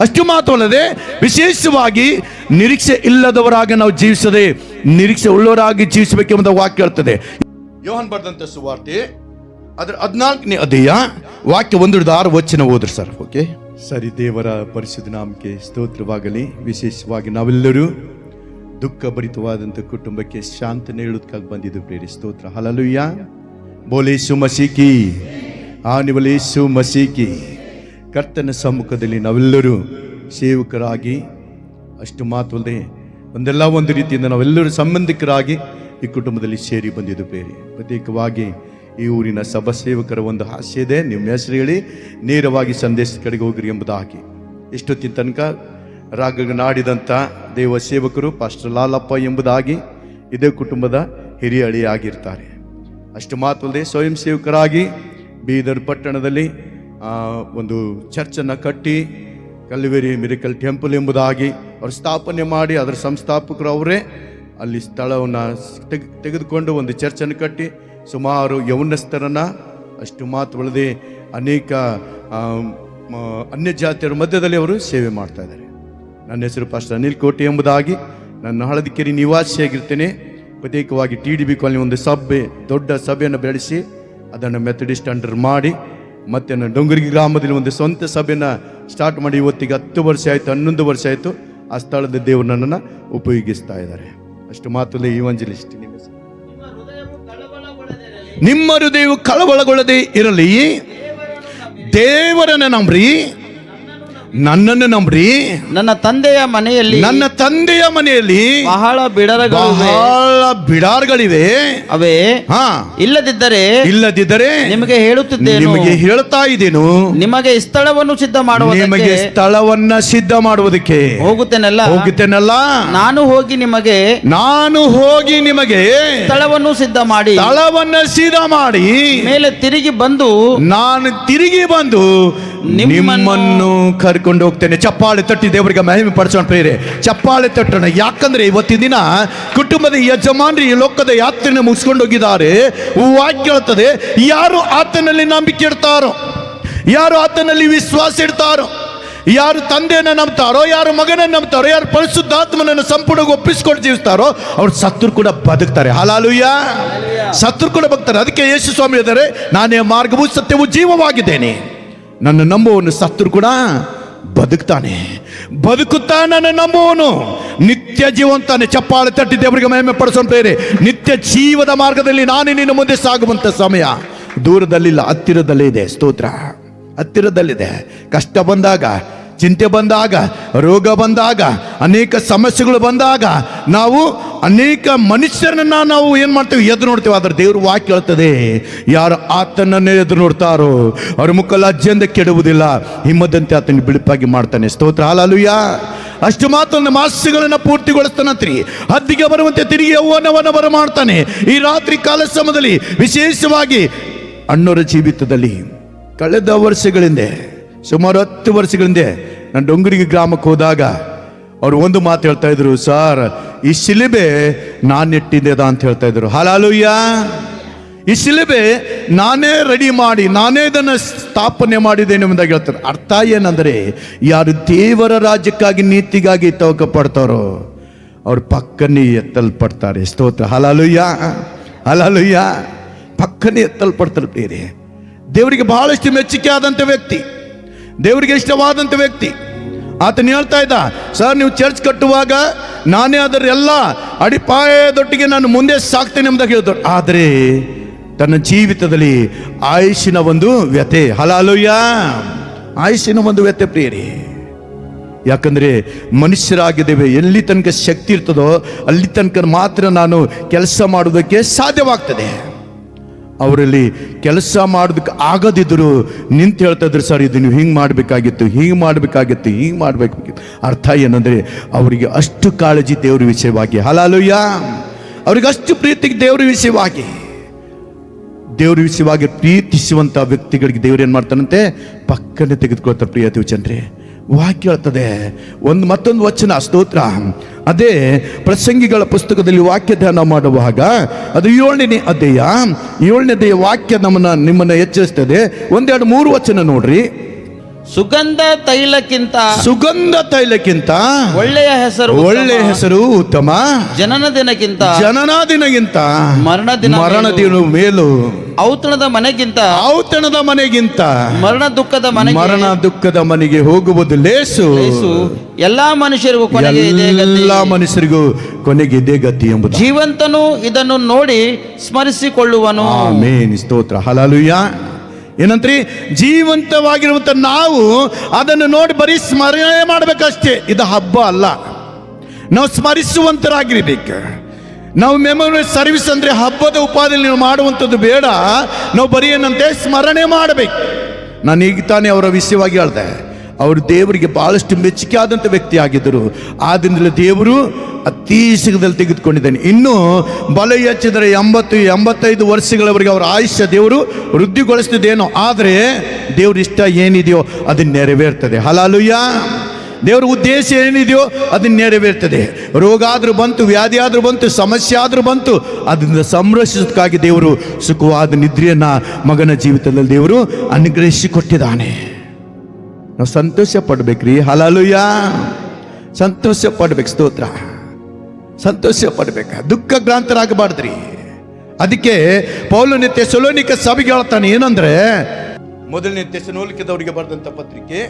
C: ಅಷ್ಟು ಮಾತ್ರವಲ್ಲದೆ, ವಿಶೇಷವಾಗಿ ನಿರೀಕ್ಷೆ ಇಲ್ಲದವರಾಗಿ ನಾವು ಜೀವಿಸದೆ ನಿರೀಕ್ಷೆ ಉಳ್ಳವರಾಗಿ ಜೀವಿಸಬೇಕೆಂಬುದ ವಾಕ್ಯ ಹೇಳ್ತದೆ. ಯೋಹಾನ್ ಬರೆದಂತ ಸುವಾರ್ತೆ ಅದರ 14ನೇ ಅಧ್ಯಾಯ ವಾಕ್ಯ 1-6 ವಚನ ಓದ್ರಿ ಸರ್. ಓಕೆ ಸರಿ. ದೇವರ ಪರಿಶುದ್ಧ ನಾಮಕ್ಕೆ ಸ್ತೋತ್ರವಾಗಲಿ. ವಿಶೇಷವಾಗಿ ನಾವೆಲ್ಲರೂ ದುಃಖಭರಿತವಾದಂಥ ಕುಟುಂಬಕ್ಕೆ ಶಾಂತಿ ನೀಡೋದಕ್ಕಾಗಿ ಬಂದಿದ್ದು ಪ್ರೇರಿ. ಸ್ತೋತ್ರ. ಹಲ್ಲೆಲೂಯಾ. ಬೋಲೇಸು ಮಸೀಕಿ, ಆನಿವಲೇಸು ಮಸೀಕಿ. ಕರ್ತನ ಸಮ್ಮುಖದಲ್ಲಿ ನಾವೆಲ್ಲರೂ ಸೇವಕರಾಗಿ, ಅಷ್ಟು ಮಾತ್ರವಲ್ಲದೆ ಒಂದು ರೀತಿಯಿಂದ ನಾವೆಲ್ಲರೂ ಸಂಬಂಧಿಕರಾಗಿ ಈ ಕುಟುಂಬದಲ್ಲಿ ಸೇರಿ ಬಂದಿದ್ದು ಬೇರೆ. ಪ್ರತ್ಯೇಕವಾಗಿ ಈ ಊರಿನ ಸಭಾ ಸೇವಕರ ಒಂದು ಆಸೆ ಇದೆ, ನಿಮ್ಮ ಹೆಸರು ಹೇಳಿ ನೇರವಾಗಿ ಸಂದೇಶದ ಕಡೆಗೆ ಹೋಗ್ರಿ ಎಂಬುದಾಗಿ. ಇಷ್ಟೊತ್ತಿನ ತನಕ ರಾಗನಾಡಿದಂಥ ದೇವ ಸೇವಕರು ಪಾಸ್ಟರ್ ಲಾಲಪ್ಪ ಎಂಬುದಾಗಿ ಇದೇ ಕುಟುಂಬದ ಹಿರಿಯ ಅಳಿಯಾಗಿರ್ತಾರೆ. ಅಷ್ಟು ಮಾತ್ರಲ್ಲದೆ ಸ್ವಯಂ ಸೇವಕರಾಗಿ ಬೀದರ್ ಪಟ್ಟಣದಲ್ಲಿ ಒಂದು ಚರ್ಚನ್ನು ಕಟ್ಟಿ ಕಲ್ವೇರಿ ಮಿರಕಲ್ ಟೆಂಪಲ್ ಎಂಬುದಾಗಿ ಅವರು ಸ್ಥಾಪನೆ ಮಾಡಿ ಅದರ ಸಂಸ್ಥಾಪಕರು ಅವರೇ. ಅಲ್ಲಿ ಸ್ಥಳವನ್ನು ತೆಗೆದುಕೊಂಡು ಒಂದು ಚರ್ಚನ್ನು ಕಟ್ಟಿ ಸುಮಾರು ಯೌವನಸ್ಥರನ್ನು, ಅಷ್ಟು ಮಾತ್ರವಲ್ಲದೆ ಅನೇಕ ಅನ್ಯ ಜಾತಿಯರ ಮಧ್ಯದಲ್ಲಿ ಅವರು ಸೇವೆ ಮಾಡ್ತಾ ಇದ್ದಾರೆ. ನನ್ನ ಹೆಸರು ಪಾಸ್ಟರ್ ಅನಿಲ್ ಕೋಟೆ ಎಂಬುದಾಗಿ, ನಾನು ಹಳದಿಕೆರೆ ನಿವಾಸಿಯಾಗಿರ್ತೇನೆ. ಪ್ರತ್ಯೇಕವಾಗಿ TDB ಕಾಲನಿ ಒಂದು ದೊಡ್ಡ ಸಭೆಯನ್ನು ಬೆಳೆಸಿ ಅದನ್ನು ಮೆಥಡಿಸ್ಟ್ ಅಂಡರ್ ಮಾಡಿ, ಮತ್ತು ನಾನು ಡೊಂಗರಿ ಗ್ರಾಮದಲ್ಲಿ ಒಂದು ಸ್ವಂತ ಸಭೆಯನ್ನು ಸ್ಟಾರ್ಟ್ ಮಾಡಿ ಇವತ್ತಿಗೆ 10 ವರ್ಷ ಆಯಿತು, 11 ವರ್ಷ ಆಯಿತು. ಆ ಸ್ಥಳದ ದೇವರು ನನ್ನನ್ನು ಉಪಯೋಗಿಸ್ತಾ ಇದ್ದಾರೆ. ಅಷ್ಟು ಮಾತ್ರಲ್ಲೇ ಈವಂಜಲಿಸ್ಟ್. ನಿಮ್ಮ ಹೃದಯವು ಕಳವಳಗೊಳ್ಳದೆ ಇರಲಿ, ದೇವರನ್ನು ನಂಬ್ರಿ, ನನ್ನನ್ನು ನಂಬ್ರಿ.
B: ನನ್ನ ತಂದೆಯ ಮನೆಯಲ್ಲಿ ಬಹಳ
C: ಬಿಡಾರಗಳಿವೆ.
B: ಅವೇ ಇಲ್ಲದಿದ್ದರೆ ನಿಮಗೆ
C: ಹೇಳುತ್ತಾ ಇದ್ದೇನು,
B: ನಿಮಗೆ ಸ್ಥಳವನ್ನು
C: ಸಿದ್ಧ ಮಾಡುವುದಕ್ಕೆ ಹೋಗುತ್ತೇನಲ್ಲ. ನಾನು ಹೋಗಿ ನಿಮಗೆ ಸ್ಥಳವನ್ನು ಸಿದ್ಧ ಮಾಡಿ
B: ಮೇಲೆ ನಾನು
C: ತಿರುಗಿ ಬಂದು ನಿಮ್ಮನ್ನು ಕರ್ಕೊಂಡು ಹೋಗ್ತೇನೆ. ಚಪ್ಪಾಳೆ ತಟ್ಟಿ ದೇವರಿಗೆ ಮಹಿಮೆ ಪಡಿಸೋಣ ಪ್ರೇರೆ, ಚಪ್ಪಾಳೆ ತಟ್ಟೋಣ. ಯಾಕಂದ್ರೆ ಇವತ್ತಿನ ದಿನ ಕುಟುಂಬದ ಯಜಮಾನರು ಈ ಲೋಕದ ಯಾತ್ರೆಯನ್ನು ಮುಗಿಸ್ಕೊಂಡು ಹೋಗಿದ್ದಾರೆ. ವಾಕ್ಯ ಹೇಳ್ತದೆ, ಯಾರು ಆತನಲ್ಲಿ ನಂಬಿಕೆ ಇಡ್ತಾರೋ, ಯಾರು ಆತನಲ್ಲಿ ವಿಶ್ವಾಸ ಇಡ್ತಾರೋ, ಯಾರು ತಂದೆಯನ್ನು ನಂಬ್ತಾರೋ, ಯಾರು ಮಗನನ್ನು ನಂಬ್ತಾರೋ, ಯಾರು ಪರಿಶುದ್ಧಾತ್ಮನನ್ನು ಸಂಪೂರ್ಣವಾಗಿ ಒಪ್ಪಿಸಿಕೊಂಡು ಜೀವಿಸ್ತಾರೋ ಅವ್ರು ಸತ್ರು ಕೂಡ ಬದುಕ್ತಾರೆ. ಹಲ್ಲೆಲೂಯ. ಸತ್ರು ಕೂಡ ಬದುಕ್ತಾರೆ. ಅದಕ್ಕೆ ಯೇಸು ಸ್ವಾಮಿ ಹೇಳಿದ್ದಾರೆ, ನಾನೇ ಮಾರ್ಗವೂ ಸತ್ಯವೂ ಜೀವವಾಗಿದ್ದೇನೆ. ನನ್ನ ನಂಬುವವನು ಸತ್ರು ಕೂಡ ಬದುಕ್ತಾನೆ. ಬದುಕುತ್ತಾ ನನ್ನ ನಂಬುವವನು ನಿತ್ಯ ಜೀವಂತಾನೆ. ಚಪ್ಪಾಳೆ ತಟ್ಟಿ ದೇವರಿಗೆ ಮಹಿಮೆ ಪಡಿಸೋಣ ಪ್ರೇರೆ. ನಿತ್ಯ ಜೀವದ ಮಾರ್ಗದಲ್ಲಿ ನಾನೇ ನಿನ್ನ ಮುಂದೆ ಸಾಗುವಂಥ ಸಮಯ ದೂರದಲ್ಲಿಲ್ಲ, ಹತ್ತಿರದಲ್ಲೇ ಇದೆ. ಸ್ತೋತ್ರ. ಹತ್ತಿರದಲ್ಲಿದೆ. ಕಷ್ಟ ಬಂದಾಗ, ಚಿಂತೆ ಬಂದಾಗ, ರೋಗ ಬಂದಾಗ, ಅನೇಕ ಸಮಸ್ಯೆಗಳು ಬಂದಾಗ ನಾವು ಅನೇಕ ಮನುಷ್ಯರನ್ನ ನಾವು ಏನು ಮಾಡ್ತೇವೆ, ಎದುರು ನೋಡ್ತೇವೆ. ಆದರೆ ದೇವರು ವಾಕ್ಯ ಹೇಳ್ತದೆ, ಯಾರು ಆತನನ್ನೇ ಎದುರು ನೋಡ್ತಾರೋ ಅವ್ರ ಮುಖ ಲಜ್ಜೆಯಿಂದ ಕೆಡುವುದಿಲ್ಲ, ಹಿಮ್ಮದಂತೆ ಆತನ ಬಿಳುಪಾಗಿ ಮಾಡ್ತಾನೆ. ಸ್ತೋತ್ರ. ಹಲ್ಲೆಲೂಯಾ. ಅಷ್ಟು ಮಾತ್ರ ಮಾಸಗಳನ್ನು ಪೂರ್ತಿಗೊಳಿಸ್ತಾನಂತ್ರಿ. ಹದ್ದಿಗೆ ಬರುವಂತೆ ತಿರುಗಿ ಯೌವನವನ್ನು ಬರಮಾಡ್ತಾನೆ. ಈ ರಾತ್ರಿ ಕಾಲ ಸಮಯದಲ್ಲಿ ವಿಶೇಷವಾಗಿ ಅಣ್ಣವರ ಜೀವಿತದಲ್ಲಿ ಕಳೆದ ವರ್ಷಗಳಿಂದ, ಸುಮಾರು 10 ವರ್ಷಗಳಿಂದ ನಾನು ಡೊಂಗರಿಗೆ ಗ್ರಾಮಕ್ಕೆ ಹೋದಾಗ ಅವ್ರು ಒಂದು ಮಾತು ಹೇಳ್ತಾ ಇದ್ರು, ಸರ್ ಈ ಶಿಲುಬೆ ನಾನು ನೆಟ್ಟಿದ್ದೆದ ಅಂತ ಹೇಳ್ತಾ ಇದ್ರು. ಹಲ್ಲೆಲೂಯ. ಈ ಶಿಲುಬೆ ನಾನೇ ರೆಡಿ ಮಾಡಿ, ನಾನೇ ಇದನ್ನು ಸ್ಥಾಪನೆ ಮಾಡಿದ್ದೇನೆ ಎಂಬುದಾಗಿ ಹೇಳ್ತಾರೆ. ಅರ್ಥ ಏನಂದರೆ, ಯಾರು ದೇವರ ರಾಜ್ಯಕ್ಕಾಗಿ ನೀತಿಗಾಗಿ ತವಕ ಪಡ್ತಾರೋ ಅವ್ರು ಪಕ್ಕನೇ ಎತ್ತಲ್ಪಡ್ತಾರೆ. ಸ್ತೋತ್ರ. ಹಲ್ಲೆಲೂಯ. ಹಲ್ಲೆಲೂಯ. ಪಕ್ಕನೇ ಎತ್ತಲ್ಪಡ್ತಾರೆ ಬೇರೆ. ದೇವರಿಗೆ ಬಹಳಷ್ಟು ಮೆಚ್ಚುಗೆ ಆದಂಥ ವ್ಯಕ್ತಿ, ದೇವರಿಗೆ ಇಷ್ಟವಾದಂಥ ವ್ಯಕ್ತಿ. ಆತನು ಹೇಳ್ತಾ ಇದ್ದ, ಸರ್ ನೀವು ಚರ್ಚ್ ಕಟ್ಟುವಾಗ ನಾನೇ ಅದರ ಎಲ್ಲ ಅಡಿಪಾಯದೊಟ್ಟಿಗೆ ನಾನು ಮುಂದೆ ಸಾಕ್ತೇನೆ ಎಂಬುದಾಗಿ ಹೇಳಿದ್ರು. ಆದರೆ ತನ್ನ ಜೀವಿತದಲ್ಲಿ ಆಯುಷಿನ ಒಂದು ವ್ಯಥೆ. ಹಲ್ಲೆಲೂಯ. ಆಯುಷಿನ ಒಂದು ವ್ಯಥೆ ಪ್ರಿಯರೇ. ಯಾಕಂದರೆ ಮನುಷ್ಯರಾಗಿದ್ದೇವೆ, ಎಲ್ಲಿ ತನಕ ಶಕ್ತಿ ಇರ್ತದೋ ಅಲ್ಲಿ ತನಕ ಮಾತ್ರ ನಾನು ಕೆಲಸ ಮಾಡೋದಕ್ಕೆ ಸಾಧ್ಯವಾಗ್ತದೆ. ಅವರಲ್ಲಿ ಕೆಲಸ ಮಾಡೋದಕ್ಕೆ ಆಗದಿದ್ದರು ನಿಂತು ಹೇಳ್ತಾ ಇದ್ರು, ಸರ್ ಇದು ನೀವು ಹಿಂಗೆ ಮಾಡಬೇಕಾಗಿತ್ತು, ಹೀಗೆ ಮಾಡಬೇಕಾಗಿತ್ತು. ಅರ್ಥ ಏನಂದರೆ ಅವರಿಗೆ ಅಷ್ಟು ಕಾಳಜಿ ದೇವರ ವಿಷಯವಾಗಿ. ಹಲ್ಲೆಲೂಯ. ಅವ್ರಿಗೆ ಅಷ್ಟು ಪ್ರೀತಿಗೆ ದೇವರ ವಿಷಯವಾಗಿ ಪ್ರೀತಿಸುವಂಥ ವ್ಯಕ್ತಿಗಳಿಗೆ ದೇವರು ಏನು ಮಾಡ್ತಾನಂತೆ, ಪಕ್ಕನೆ ತೆಗೆದುಕೊಳ್ತಾರೆ. ಪ್ರಿಯ ದೇವಜನರೇ, ವಾಕ್ಯ ಹೇಳ್ತದೆ ಮತ್ತೊಂದು ವಚನ. ಸ್ತೋತ್ರ. ಅದೇ ಪ್ರಸಂಗಿಗಳ ಪುಸ್ತಕದಲ್ಲಿ ವಾಕ್ಯ ಧ್ಯಾನ ಮಾಡುವಾಗ ಅದು 7ನೇ ಅಧ್ಯಾಯ 7ನೇ ವಾಕ್ಯ ನಿಮ್ಮನ್ನು ಎಚ್ಚರಿಸ್ತದೆ. 1, 2, 3 ವಚನ ನೋಡ್ರಿ.
B: ಸುಗಂಧ ತೈಲಕ್ಕಿಂತ ಒಳ್ಳೆಯ
C: ಹೆಸರು ಉತ್ತಮ. ಜನನ ದಿನಕ್ಕಿಂತ ಮರಣ ದಿನ ಮೇಲು.
B: ಔತಣದ ಮನೆಗಿಂತ ಮರಣ ದುಃಖದ ಮನೆಗೆ
C: ಹೋಗುವುದು ಲೇಸು.
B: ಎಲ್ಲಾ ಮನುಷ್ಯರಿಗೂ
C: ಕೊನೆಗೆ ಇದೇ ಗತಿ ಎಂಬುದು
B: ಜೀವಂತನು ಇದನ್ನು ನೋಡಿ ಸ್ಮರಿಸಿಕೊಳ್ಳುವನು.
C: ಆಮೆನ್. ಸ್ತೋತ್ರ. ಹಲ್ಲೆಲೂಯಾ. ಏನಂತ್ರಿ, ಜೀವಂತವಾಗಿರುವಂತ ನಾವು ಅದನ್ನು ನೋಡಿ ಬರೀ ಸ್ಮರಣೆ ಮಾಡಬೇಕಷ್ಟೇ. ಇದು ಹಬ್ಬ ಅಲ್ಲ, ನಾವು ಸ್ಮರಿಸುವಂತರಾಗಿರ್ಬೇಕು. ನಾವು ಮೆಮೊರಿ ಸರ್ವಿಸ್ ಅಂದರೆ ಹಬ್ಬದ ಉಪಾದಿಯಲ್ಲಿ ನೀವು ಮಾಡುವಂಥದ್ದು ಬೇಡ. ನಾವು ಬರೀ ಏನಂತೆ ಸ್ಮರಣೆ ಮಾಡಬೇಕು. ನಾನು ಈಗ ತಾನೇ ಅವರ ವಿಷಯವಾಗಿ ಹೇಳ್ದೆ, ಅವರು ದೇವರಿಗೆ ಬಹಳಷ್ಟು ಮೆಚ್ಚುಗೆ ಆದಂಥ ವ್ಯಕ್ತಿ ಆಗಿದ್ದರು. ಆದ್ರಿಂದಲೇ ದೇವರು ಅತಿ ಶೀಘ್ರದಲ್ಲಿ ತೆಗೆದುಕೊಂಡಿದ್ದಾನೆ. ಇನ್ನೂ ಬಲ ಹೆಚ್ಚಿದರೆ 80-85 ವರ್ಷಗಳವರೆಗೆ ಅವರ ಆಯುಷ್ಯ ದೇವರು ವೃದ್ಧಿಗೊಳಿಸ್ತಿದ್ದೇನೋ, ಆದರೆ ದೇವ್ರ ಇಷ್ಟ ಏನಿದೆಯೋ ಅದನ್ನು ನೆರವೇರ್ತದೆ. ಹಲ್ಲೆಲೂಯಾ. ದೇವರ ಉದ್ದೇಶ ಏನಿದೆಯೋ ಅದನ್ನು ನೆರವೇರ್ತದೆ. ರೋಗ ಆದರೂ ಬಂತು, ವ್ಯಾಧಿ ಆದರೂ ಬಂತು, ಸಮಸ್ಯೆ ಆದರೂ ಬಂತು, ಅದರಿಂದ ಸಂರಕ್ಷಿಸೋದಕ್ಕಾಗಿ ದೇವರು ಸುಖವಾದ ನಿದ್ರೆಯನ್ನು ಮಗನ ಜೀವಿತದಲ್ಲಿ ದೇವರು ಅನುಗ್ರಹಿಸಿಕೊಟ್ಟಿದ್ದಾನೆ. ನಾವು ಸಂತೋಷ ಪಡ್ಬೇಕ್ರಿ. ಹಲ್ಲೆಲೂಯಾ. ಸಂತೋಷ ಪಡ್ಬೇಕು. ಸ್ತೋತ್ರ. ಸಂತೋಷ ಪಡ್ಬೇಕು, ದುಃಖಗ್ರಾಂತರಾಗಬಾರ್ದ್ರಿ. ಅದಕ್ಕೆ ಪೌಲನು ಥೆಸಲೋನಿಕ ಸಭೆಗೆ ಹೇಳ್ತಾನೆ ಏನಂದ್ರೆ, ಮೊದಲನೇ ಥೆಸಲೋನಿಕದವರಿಗೆ ಬರೆದಂಥ ಪತ್ರಿಕೆ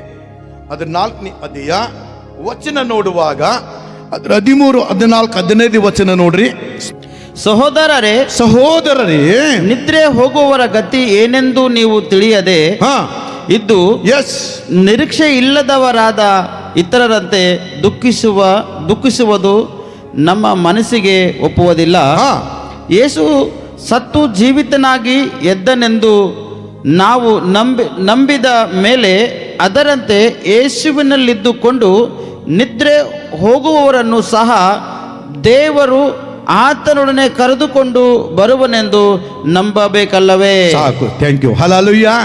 C: ಅದರ 4ನೇ ಅಧ್ಯಾಯ ವಚನ ನೋಡುವಾಗ ಅದರ 13, 14, 15 ವಚನ ನೋಡ್ರಿ. ಸಹೋದರರೇ,
B: ನಿದ್ರೆ ಹೋಗುವವರ ಗತಿ ಏನೆಂದು ನೀವು ತಿಳಿಯದೆ ಇದ್ದು ನಿರೀಕ್ಷೆ ಇಲ್ಲದವರಾದ ಇತರರಂತೆ ದುಃಖಿಸುವುದು ನಮ್ಮ ಮನಸ್ಸಿಗೆ ಒಪ್ಪುವುದಿಲ್ಲ. ಯೇಸು ಸತ್ತು ಜೀವಿತನಾಗಿ ಎದ್ದನೆಂದು ನಾವು ನಂಬಿದ ಮೇಲೆ ಅದರಂತೆ ಯೇಸುವಿನಲ್ಲಿದ್ದುಕೊಂಡು ನಿದ್ರೆ ಹೋಗುವವರನ್ನು ಸಹ ದೇವರು ಆತನೊಡನೆ ಕರೆದುಕೊಂಡು ಬರುವನೆಂದು ನಂಬಬೇಕಲ್ಲವೇ?
C: ಸಾಕು. Thank you. ಹಲ್ಲೆಲೂಯಾ.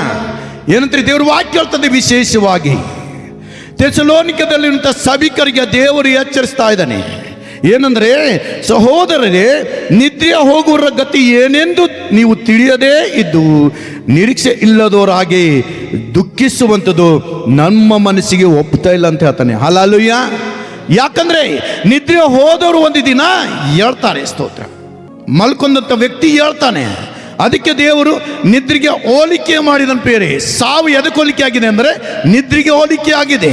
C: ಏನಂದ್ರೆ ದೇವರು ವಾಕ್ಯ ಹೇಳ್ತದೆ, ವಿಶೇಷವಾಗಿ ಥೆಸಲೋನಿಕದಲ್ಲಿರುವಂಥ ಸಭಿಕರಿಗೆ ದೇವರು ಎಚ್ಚರಿಸ್ತಾ ಇದ್ದಾನೆ. ಏನಂದ್ರೆ, ಸಹೋದರರೇ, ನಿದ್ರೆ ಹೋಗುವವರ ಗತಿ ಏನೆಂದು ನೀವು ತಿಳಿಯದೇ ಇದ್ದು ನಿರೀಕ್ಷೆ ಇಲ್ಲದವರಾಗಿ ದುಃಖಿಸುವಂಥದ್ದು ನಮ್ಮ ಮನಸ್ಸಿಗೆ ಒಪ್ಪುತ್ತಾ ಇಲ್ಲ ಅಂತ ಹೇಳ್ತಾನೆ. ಹಲ್ಲೆಲೂಯಾ. ಯಾಕಂದ್ರೆ ನಿದ್ರೆ ಹೋದವರು ಒಂದು ದಿನ ಹೇಳ್ತಾರೆ. ಸ್ತೋತ್ರ. ಮಲ್ಕೊಂಡಂಥ ವ್ಯಕ್ತಿ ಹೇಳ್ತಾನೆ. ಅದಕ್ಕೆ ದೇವರು ನಿದ್ರೆಗೆ ಹೋಲಿಕೆ ಮಾಡಿದನು. ಬೇರೆ ಸಾವು ಎದಕ್ಕೆ ಹೋಲಿಕೆ ಆಗಿದೆ ಅಂದರೆ ನಿದ್ರೆಗೆ ಹೋಲಿಕೆ ಆಗಿದೆ.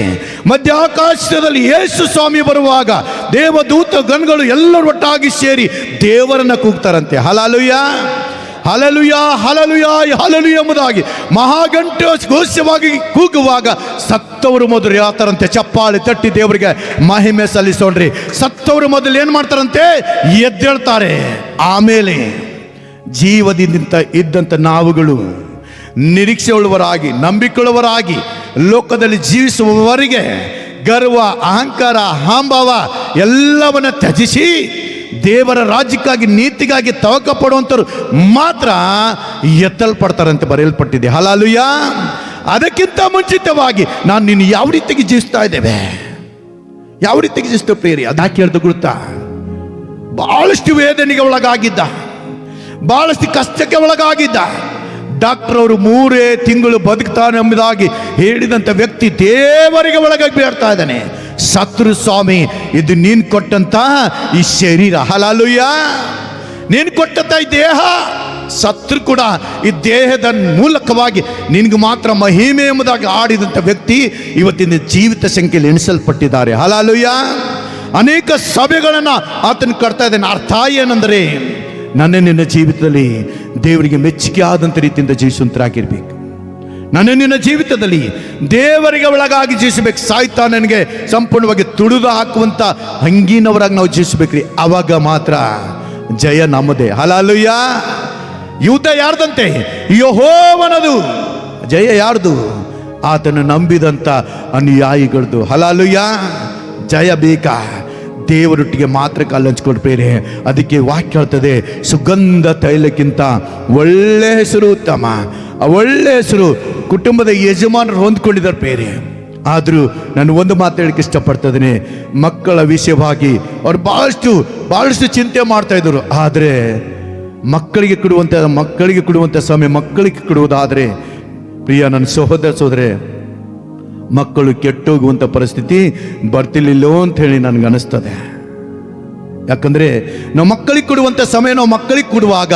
C: ಮಧ್ಯಾಕಾಶದಲ್ಲಿ ಯೇಸು ಸ್ವಾಮಿ ಬರುವಾಗ ದೇವದೂತ ಗಣಗಳು ಎಲ್ಲರೂ ಒಟ್ಟಾಗಿ ಸೇರಿ ದೇವರನ್ನ ಕೂಗ್ತಾರಂತೆ. ಹಲ್ಲೆಲೂಯಾ, ಹಲ್ಲೆಲೂಯಾ, ಹಲ್ಲೆಲೂಯಾ, ಹಲ್ಲೆಲೂಯಾ ಎಂಬುದಾಗಿ ಮಹಾಗಂಟೆ ಘೋಷವಾಗಿ ಕೂಗುವಾಗ ಸತ್ತವರು ಮೊದಲು ಯಾತಾರಂತೆ ಚಪ್ಪಾಳೆ ತಟ್ಟಿ ದೇವರಿಗೆ ಮಹಿಮೆ ಸಲ್ಲಿಸೋಣ್ರಿ. ಸತ್ತವರು ಮೊದಲು ಏನು ಮಾಡ್ತಾರಂತೆ? ಎದ್ದೇಳ್ತಾರೆ. ಆಮೇಲೆ ಜೀವದಿಂದ ಇದ್ದಂಥ ನಾವುಗಳು ನಿರೀಕ್ಷೆಯುಳ್ಳವರಾಗಿ, ನಂಬಿಕೊಳ್ಳುವವರಾಗಿ ಲೋಕದಲ್ಲಿ ಜೀವಿಸುವವರಿಗೆ ಗರ್ವ, ಅಹಂಕಾರ, ಅಹಂಭಾವ ಎಲ್ಲವನ್ನ ತ್ಯಜಿಸಿ ದೇವರ ರಾಜ್ಯಕ್ಕಾಗಿ, ನೀತಿಗಾಗಿ ತವಕ ಪಡುವಂಥವ್ರು ಮಾತ್ರ ಎತ್ತಲ್ಪಡ್ತಾರಂತೆ ಬರೆಯಲ್ಪಟ್ಟಿದೆ. ಹಲ್ಲೆಲೂಯಾ. ಅದಕ್ಕಿಂತ ಮುಂಚಿತವಾಗಿ ನಾನು ನೀನು ಯಾವ ರೀತಿಗೆ ಜೀವಿಸ್ತಾ ಇದ್ದೇವೆ, ಯಾವ ರೀತಿಗೆ ಜೀವಿಸ್ತೇವೆ ಪ್ರಿಯರಿ, ಅದಾಕೆ ಹೇಳ್ದು ಗುರುತಾ. ಬಹಳಷ್ಟು ವೇದನೆಗೆ ಒಳಗಾಗಿದ್ದ, ಬಹಳಷ್ಟು ಕಷ್ಟಕ್ಕೆ ಒಳಗಾಗಿದ್ದ. ಡಾಕ್ಟರ್ ಅವರು 3 ತಿಂಗಳು ಬದುಕ್ತಾನೆ ಎಂಬುದಾಗಿ ಹೇಳಿದಂಥ ವ್ಯಕ್ತಿ ದೇವರಿಗೆ ಒಳಗಾಗಿ ಬೇಡ್ತಾ ಇದ್ದಾನೆ. ಸತ್ರು ಸ್ವಾಮಿ, ಇದು ನೀನು ಕೊಟ್ಟಂತ ಈ ಶರೀರ, ಹಲ್ಲೆಲೂಯಾ, ನೀನು ಕೊಟ್ಟಂತ ಈ ದೇಹ ಸತ್ರು ಕೂಡ ಈ ದೇಹದ ಮೂಲಕವಾಗಿ ನಿನಗೆ ಮಾತ್ರ ಮಹಿಮೆ ಎಂಬುದಾಗಿ ಆಡಿದಂಥ ವ್ಯಕ್ತಿ ಇವತ್ತಿನ ಜೀವಿತ ಸಂಖ್ಯೆಯಲ್ಲಿ ಎಣಿಸಲ್ಪಟ್ಟಿದ್ದಾರೆ. ಹಲ್ಲೆಲೂಯಾ. ಅನೇಕ ಸಭೆಗಳನ್ನು ಆತನ ಕಟ್ತಾ ಇದ್ದಾನೆ. ಅರ್ಥ ಏನಂದರೆ, ನಿನ್ನ ಜೀವಿತದಲ್ಲಿ ದೇವರಿಗೆ ಮೆಚ್ಚುಗೆ ಆದಂಥ ರೀತಿಯಿಂದ ಜೀವಿಸುವಂತರಾಗಿರ್ಬೇಕು. ನಿನ್ನ ಜೀವಿತದಲ್ಲಿ ದೇವರಿಗೆ ಒಳಗಾಗಿ ಜೀವಿಸಬೇಕು. ಸಾಯ್ತಾ ನನಗೆ ಸಂಪೂರ್ಣವಾಗಿ ತುಳಿದು ಹಾಕುವಂಥ ಹಂಗಿನವರಾಗಿ ನಾವು ಜೀವಿಸಬೇಕ್ರಿ. ಅವಾಗ ಮಾತ್ರ ಜಯ ನಮ್ಮದೇ. ಹಲ್ಲೆಲೂಯಾ. ಯುದ್ಧ ಯಾರ್ದಂತೆ? ಯೆಹೋವನದು. ಜಯ ಯಾರ್ದು? ಆತನ ನಂಬಿದಂಥ ಅನುಯಾಯಿಗಳದು. ಹಲ್ಲೆಲೂಯಾ. ಜಯ ಬೇಕಾ? ದೇವರೊಟ್ಟಿಗೆ ಮಾತ್ರ ಕಾಲು ಹಂಚ್ಕೊಂಡು ಬೇರೆ. ಅದಕ್ಕೆ ವಾಕ್ಯ ಹೇಳ್ತದೆ, ಸುಗಂಧ ತೈಲಕ್ಕಿಂತ ಒಳ್ಳೆ ಹೆಸರು ಉತ್ತಮ. ಆ ಒಳ್ಳೆ ಹೆಸರು ಕುಟುಂಬದ ಯಜಮಾನರು ಹೊಂದ್ಕೊಂಡಿದ್ದಾರೆ ಬೇರೆ. ಆದರೂ ನಾನು ಒಂದು ಮಾತು ಹೇಳಕ್ಕೆ ಇಷ್ಟಪಡ್ತಿದ್ದೀನಿ. ಮಕ್ಕಳ ವಿಷಯವಾಗಿ ಅವ್ರು ಭಾಳಷ್ಟು ಚಿಂತೆ ಮಾಡ್ತಾ ಇದ್ರು. ಆದರೆ ಮಕ್ಕಳಿಗೆ ಕೊಡುವಂಥ ಸಮಯ ಮಕ್ಕಳಿಗೆ ಕೊಡುವುದಾದರೆ, ಪ್ರಿಯ ನನ್ನ ಸಹೋದರರೇ, ಮಕ್ಕಳು ಕೆಟ್ಟೋಗುವಂಥ ಪರಿಸ್ಥಿತಿ ಬರ್ತಿರ್ಲಿಲ್ಲೋ ಅಂತ ಹೇಳಿ ನನಗೆ ಅನಿಸ್ತದೆ. ಯಾಕಂದರೆ ನಾವು ಮಕ್ಕಳಿಗೆ ಕೊಡುವಂಥ ಸಮಯ ನಾವು ಮಕ್ಕಳಿಗೆ ಕೊಡುವಾಗ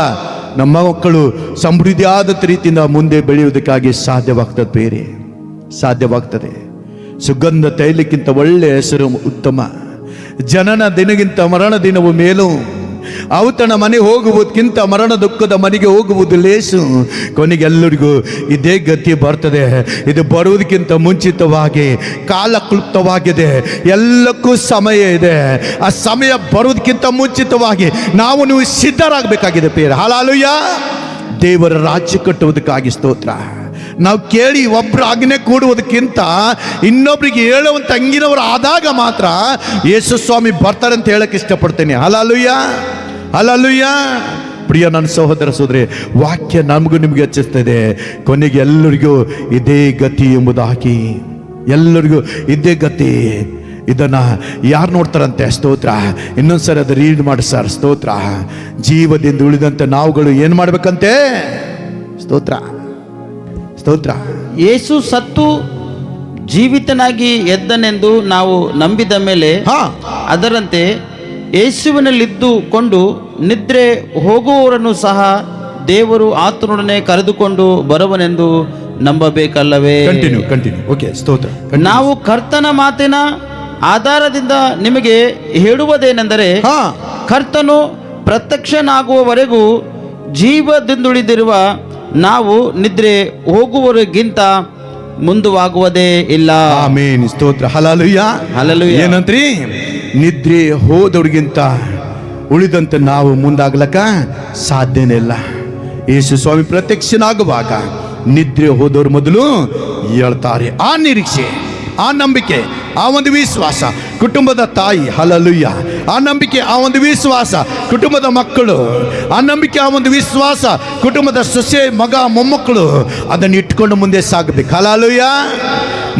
C: ನಮ್ಮ ಮಕ್ಕಳು ಸಮೃದ್ಧಿಯಾದ ರೀತಿಯಿಂದ ಮುಂದೆ ಬೆಳೆಯುವುದಕ್ಕಾಗಿ ಸಾಧ್ಯವಾಗ್ತದೆ. ಸುಗಂಧ ತೈಲಕ್ಕಿಂತ ಒಳ್ಳೆಯ ಹೆಸರು ಉತ್ತಮ. ಜನನ ದಿನಗಿಂತ ಮರಣ ದಿನವು ಮೇಲು. ಔತಣ ಮನೆ ಹೋಗುವುದಕ್ಕಿಂತ ಮರಣ ದುಃಖದ ಮನೆಗೆ ಹೋಗುವುದು ಲೇಸು. ಕೊನೆಗೆ ಎಲ್ಲರಿಗೂ ಇದೇ ಗತಿ ಬರ್ತದೆ. ಇದು ಬರುವುದಕ್ಕಿಂತ ಮುಂಚಿತವಾಗಿ ಕಾಲ ಕ್ಲುಪ್ತವಾಗಿದೆ, ಎಲ್ಲಕ್ಕೂ ಸಮಯ ಇದೆ. ಆ ಸಮಯ ಬರುವುದಕ್ಕಿಂತ ಮುಂಚಿತವಾಗಿ ನೀವು ಸಿದ್ಧರಾಗಬೇಕಾಗಿದೆ ಪ್ರಿಯರೇ. ಹಲ್ಲೆಲೂಯಾ. ದೇವರ ರಾಜ್ಯ ಕಟ್ಟುವುದಕ್ಕಾಗಿ ಸ್ತೋತ್ರ. ನಾವು ಕೇಳಿ ಒಬ್ಬರು ಆಜ್ಞೆ ಕೂಡುವುದಕ್ಕಿಂತ ಇನ್ನೊಬ್ರಿಗೆ ಹೇಳುವಂಥ ಹಂಗಿನವರು ಆದಾಗ ಮಾತ್ರ ಯೇಸು ಸ್ವಾಮಿ ಬರ್ತಾರೆ ಅಂತ ಹೇಳಕ್ಕೆ ಇಷ್ಟಪಡ್ತೇನೆ. Hallelujah, hallelujah. ಪ್ರಿಯ ನನ್ನ ಸಹೋದರ ಸಹೋದರಿ, ವಾಕ್ಯ ನಮಗೂ ನಿಮಗೆ ಹೆಚ್ಚಿಸ್ತದೆ. ಕೊನೆಗೆ ಎಲ್ಲರಿಗೂ ಇದೇ ಗತಿ ಎಂಬುದಾಗಿ, ಎಲ್ಲರಿಗೂ ಇದೇ ಗತಿ. ಇದನ್ನು ಯಾರು ನೋಡ್ತಾರಂತೆ? ಸ್ತೋತ್ರ. ಇನ್ನೊಂದ್ಸರಿ ಅದು ರೀಡ್ ಮಾಡಿ ಸರ್. ಸ್ತೋತ್ರ. ಜೀವದಿಂದ ಉಳಿದಂತೆ ನಾವುಗಳು ಏನು ಮಾಡ್ಬೇಕಂತೆ? ಸ್ತೋತ್ರ, ಸ್ತೋತ್ರ.
B: ಯೇಸು ಸತ್ತು ಜೀವಿತನಾಗಿ ಎದ್ದನೆಂದು ನಾವು ನಂಬಿದ ಮೇಲೆ ಅದರಂತೆ ಯೇಸುವಿನಲ್ಲಿದ್ದುಕೊಂಡು ನಿದ್ರೆ ಹೋಗುವವರನ್ನು ಸಹ ದೇವರು ಆತನೊಡನೆ ಕರೆದುಕೊಂಡು ಬರುವನೆಂದು ನಂಬಬೇಕಲ್ಲವೇ?
C: ಕಂಟಿನ್ಯೂ. ಓಕೆ, ಸ್ತೋತ್ರ.
B: ನಾವು ಕರ್ತನ ಮಾತಿನ ಆಧಾರದಿಂದ ನಿಮಗೆ ಹೇಳುವುದೇನೆಂದರೆ, ಕರ್ತನು ಪ್ರತ್ಯಕ್ಷನಾಗುವವರೆಗೂ ಜೀವದಿಂದುಳಿದಿರುವ ನಾವು ನಿದ್ರೆ ಹೋಗುವವರಿಗಿಂತ ಮುಂದುವಾಗುವುದೇ ಇಲ್ಲ.
C: ಆಮೆನ್. ಸ್ತೋತ್ರ. Hallelujah,
B: hallelujah.
C: ಏನಂತ್ರಿ? ನಿದ್ರೆ ಹೋದವ್ರಿಗಿಂತ ಉಳಿದಂತೆ ನಾವು ಮುಂದಾಗ್ಲಕ್ಕ ಸಾಧ್ಯನೇ ಇಲ್ಲ. ಯೇಸು ಸ್ವಾಮಿ ಪ್ರತ್ಯಕ್ಷನಾಗುವಾಗ ನಿದ್ರೆ ಹೋದವ್ರು ಮೊದಲು ಹೇಳ್ತಾರೆ. ಆ ನಿರೀಕ್ಷೆ, ಆ ನಂಬಿಕೆ, ಆ ಒಂದು ವಿಶ್ವಾಸ ಕುಟುಂಬದ ತಾಯಿ. ಹಲ್ಲೆಲೂಯಾ. ಆ ನಂಬಿಕೆ, ಆ ಒಂದು ವಿಶ್ವಾಸ ಕುಟುಂಬದ ಮಕ್ಕಳು, ಆ ನಂಬಿಕೆ, ಆ ಒಂದು ವಿಶ್ವಾಸ ಕುಟುಂಬದ ಸೊಸೆ, ಮಗ, ಮೊಮ್ಮಕ್ಕಳು ಅದನ್ನು ಇಟ್ಕೊಂಡು ಮುಂದೆ ಸಾಗಬೇಕು. ಹಲ್ಲೆಲೂಯಾ.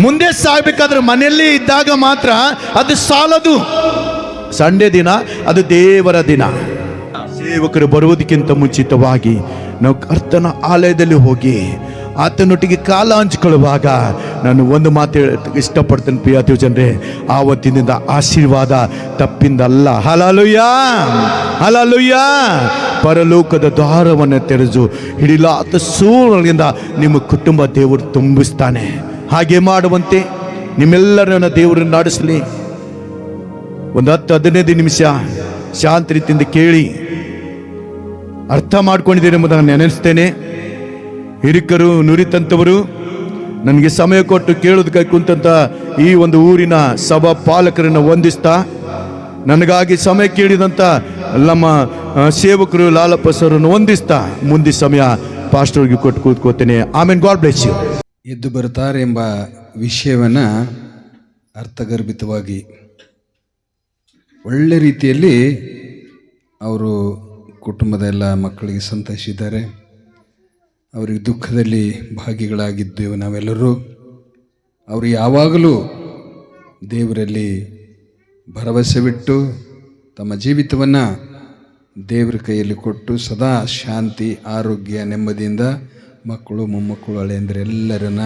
C: ಮುಂದೆ ಸಾಗಬೇಕಾದ್ರೆ ಮನೆಯಲ್ಲಿ ಇದ್ದಾಗ ಮಾತ್ರ ಅದು ಸಾಲದು. ಸಂಡೇ ದಿನ ಅದು ದೇವರ ದಿನ. ಸೇವಕರು ಬರುವುದಕ್ಕಿಂತ ಮುಂಚಿತವಾಗಿ ನಾವು ಕರ್ತನ ಆಲಯದಲ್ಲಿ ಹೋಗಿ ಆತನೊಟ್ಟಿಗೆ ಕಾಲ ಹಂಚಿಕೊಳ್ಳುವಾಗ ನಾನು ಒಂದು ಮಾತು ಇಷ್ಟಪಡ್ತೇನೆ ಪ್ರಿಯ ದೇವಜನರೇ, ಆವತ್ತಿನಿಂದ ಆಶೀರ್ವಾದ ತಪ್ಪಿಂದಲ್ಲ. Hallelujah, hallelujah. ಪರಲೋಕದ ದ್ವಾರವನ್ನು ತೆರೆದು ಹಿಡಿಲಾದ ಸೂರ್ಯನಿಂದ ನಿಮ್ಮ ಕುಟುಂಬ ದೇವರು ತುಂಬಿಸ್ತಾನೆ. ಹಾಗೆ ಮಾಡುವಂತೆ ನಿಮ್ಮೆಲ್ಲರನ್ನ ದೇವರನ್ನು ನಡೆಸಲಿ. ಒಂದು 10-15 ನಿಮಿಷ ಶಾಂತ ರೀತಿಯಿಂದ ಕೇಳಿ ಅರ್ಥ ಮಾಡ್ಕೊಂಡಿದ್ದೀರಿ ಎಂಬುದನ್ನು ನೆನೆಸ್ತೇನೆ. ಹಿರಿಕರು, ನುರಿತಂತವರು ನನಗೆ ಸಮಯ ಕೊಟ್ಟು ಕೇಳೋದಕ್ಕೆ ಕುಂತಂತ ಈ ಒಂದು ಊರಿನ ಸಭಾ ಪಾಲಕರನ್ನು ವಂದಿಸ್ತಾ, ನನಗಾಗಿ ಸಮಯ ಕೇಳಿದಂಥ ನಮ್ಮ ಸೇವಕರು ಲಾಲಪ್ಪ ಸರ್ರನ್ನು ವಂದಿಸ್ತಾ ಮುಂದಿನ ಸಮಯ ಪಾಸ್ಟರ್ಗೆ ಕೊಟ್ಟು ಕೂತ್ಕೋತೇನೆ. ಆಮೇಲೆ ಗಾಡ್ ಬ್ಲೆಸ್ ಯು.
D: ಎದ್ದು ಬರ್ತಾರೆ ಎಂಬ ವಿಷಯವನ್ನು ಅರ್ಥಗರ್ಭಿತವಾಗಿ ಒಳ್ಳೆ ರೀತಿಯಲ್ಲಿ ಅವರು ಕುಟುಂಬದ ಎಲ್ಲ ಮಕ್ಕಳಿಗೆ ಸಂತೈಸಿದ್ದಾರೆ. ಅವರಿಗೆ ದುಃಖದಲ್ಲಿ ಭಾಗಿಗಳಾಗಿದ್ದೇವೆ ನಾವೆಲ್ಲರೂ. ಅವರು ಯಾವಾಗಲೂ ದೇವರಲ್ಲಿ ಭರವಸೆ ಬಿಟ್ಟು ತಮ್ಮ ಜೀವಿತವನ್ನು ದೇವರ ಕೈಯಲ್ಲಿ ಕೊಟ್ಟು ಸದಾ ಶಾಂತಿ, ಆರೋಗ್ಯ, ನೆಮ್ಮದಿಯಿಂದ ಮಕ್ಕಳು, ಮೊಮ್ಮಕ್ಕಳು, ಹಳೆಯಂದ್ರೆ ಎಲ್ಲರನ್ನ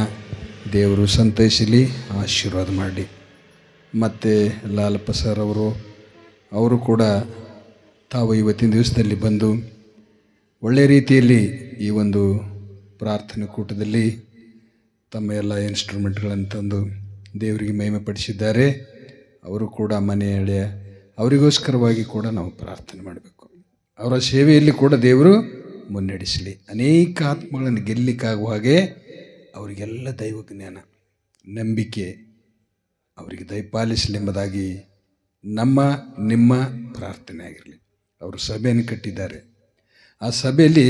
D: ದೇವರು ಸಂತೈಸಲಿ, ಆಶೀರ್ವಾದ ಮಾಡಲಿ. ಮತ್ತು ಲಾಲಪ್ಪ ಸರ್ ಅವರು ಕೂಡ ತಾವು ಇವತ್ತಿನ ದಿವಸದಲ್ಲಿ ಬಂದು ಒಳ್ಳೆಯ ರೀತಿಯಲ್ಲಿ ಈ ಒಂದು ಪ್ರಾರ್ಥನೆ ಕೂಟದಲ್ಲಿ ತಮ್ಮ ಎಲ್ಲ ಇನ್ಸ್ಟ್ರೂಮೆಂಟ್ಗಳನ್ನು ತಂದು ದೇವರಿಗೆ ಮಹಿಮೆ ಪಡಿಸಿದ್ದಾರೆ. ಅವರು ಕೂಡ ಮನೆಯಡೆ ಅವರಿಗೋಸ್ಕರವಾಗಿ ಕೂಡ ನಾವು ಪ್ರಾರ್ಥನೆ ಮಾಡಬೇಕು. ಅವರ ಸೇವೆಯಲ್ಲಿ ಕೂಡ ದೇವರು ಮುನ್ನಡೆಸಲಿ. ಅನೇಕ ಆತ್ಮಗಳನ್ನು ಗೆಲ್ಲಲಿಕ್ಕಾಗುವ ಹಾಗೆ ಅವರಿಗೆಲ್ಲ ದೈವ ಜ್ಞಾನ, ನಂಬಿಕೆ ಅವರಿಗೆ ದಯಪಾಲಿಸಲಿ ಎಂಬುದಾಗಿ ನಿಮ್ಮ ಪ್ರಾರ್ಥನೆ ಆಗಿರಲಿ. ಅವರು ಸಭೆಯನ್ನು ಕಟ್ಟಿದ್ದಾರೆ. ಆ ಸಭೆಯಲ್ಲಿ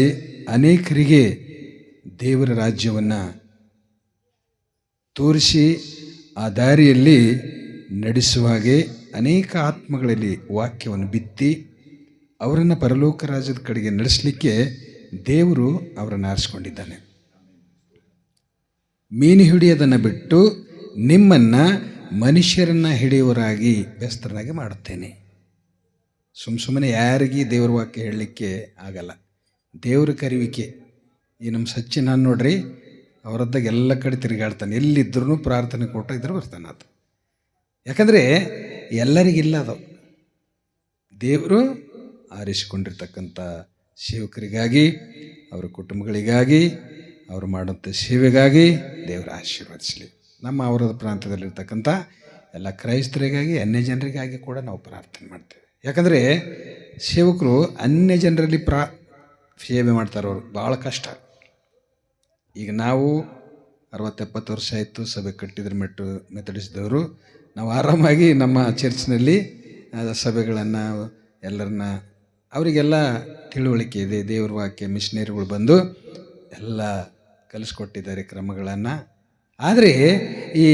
D: ಅನೇಕರಿಗೆ ದೇವರ ರಾಜ್ಯವನ್ನು ತೋರಿಸಿ ಆ ದಾರಿಯಲ್ಲಿ ನಡೆಸುವ ಹಾಗೆ ಅನೇಕ ಆತ್ಮಗಳಲ್ಲಿ ವಾಕ್ಯವನ್ನು ಬಿತ್ತಿ ಅವರನ್ನು ಪರಲೋಕ ರಾಜ್ಯದ ಕಡೆಗೆ ನಡೆಸಲಿಕ್ಕೆ ದೇವರು ಅವರನ್ನು ಆರಿಸಿಕೊಂಡಿದ್ದಾನೆ. ಮೀನು ಹಿಡಿಯೋದನ್ನು ಬಿಟ್ಟು ನಿಮ್ಮನ್ನು ಮನುಷ್ಯರನ್ನು ಹಿಡಿಯುವರಾಗಿ ವ್ಯಸ್ತರನ್ನಾಗಿ ಮಾಡುತ್ತೇನೆ. ಸುಮ್ಮನೆ ಯಾರಿಗೆ ದೇವ್ರ ವಾಕ್ಯ ಹೇಳಲಿಕ್ಕೆ ಆಗಲ್ಲ. ದೇವ್ರ ಕರಿವಿಕೆ. ಈ ನಮ್ಮ ಸಚ್ಚಿನ್ ನಾನು ನೋಡ್ರಿ, ಅವರದ್ದಾಗ ಎಲ್ಲ ಕಡೆ ತಿರುಗಾಡ್ತಾನೆ. ಎಲ್ಲಿದ್ರೂ ಪ್ರಾರ್ಥನೆ ಕೊಟ್ಟು ಇದ್ರೆ ಬರ್ತಾನೆ ಆತ. ಯಾಕಂದರೆ ಎಲ್ಲರಿಗಿಲ್ಲ ಅದು. ದೇವರು ಆರಿಸಿಕೊಂಡಿರ್ತಕ್ಕಂಥ ಸೇವಕರಿಗಾಗಿ, ಅವರ ಕುಟುಂಬಗಳಿಗಾಗಿ, ಅವರು ಮಾಡುವಂಥ ಸೇವೆಗಾಗಿ ದೇವರ ಆಶೀರ್ವದಿಸಲಿ. ನಮ್ಮ ಅವರ ಪ್ರಾಂತ್ಯದಲ್ಲಿರ್ತಕ್ಕಂಥ ಎಲ್ಲ ಕ್ರೈಸ್ತರಿಗಾಗಿ, ಅನ್ಯ ಜನರಿಗಾಗಿ ಕೂಡ ನಾವು ಪ್ರಾರ್ಥನೆ ಮಾಡ್ತೇವೆ. ಯಾಕಂದರೆ ಸೇವಕರು ಅನ್ಯ ಜನರಲ್ಲಿ ಸೇವೆ ಮಾಡ್ತಾರೆ. ಅವರು ಭಾಳ ಕಷ್ಟ. ಈಗ ನಾವು 60-70 ವರ್ಷ ಆಯಿತು ಸಭೆ ಕಟ್ಟಿದ್ರೆ ಮೆಥಡಿಸಿದವರು. ನಾವು ಆರಾಮಾಗಿ ನಮ್ಮ ಚರ್ಚ್ನಲ್ಲಿ ಸಭೆಗಳನ್ನು ಎಲ್ಲರನ್ನ ಅವರಿಗೆಲ್ಲ ತಿಳುವಳಿಕೆ ಇದೆ. ದೇವ್ರ ವಾಕ್ಯ ಮಿಷನರಿಗಳು ಬಂದು ಎಲ್ಲ ಕಲಿಸ್ಕೊಟ್ಟಿದ್ದಾರೆ ಕ್ರಮಗಳನ್ನು. ಆದರೆ ಈ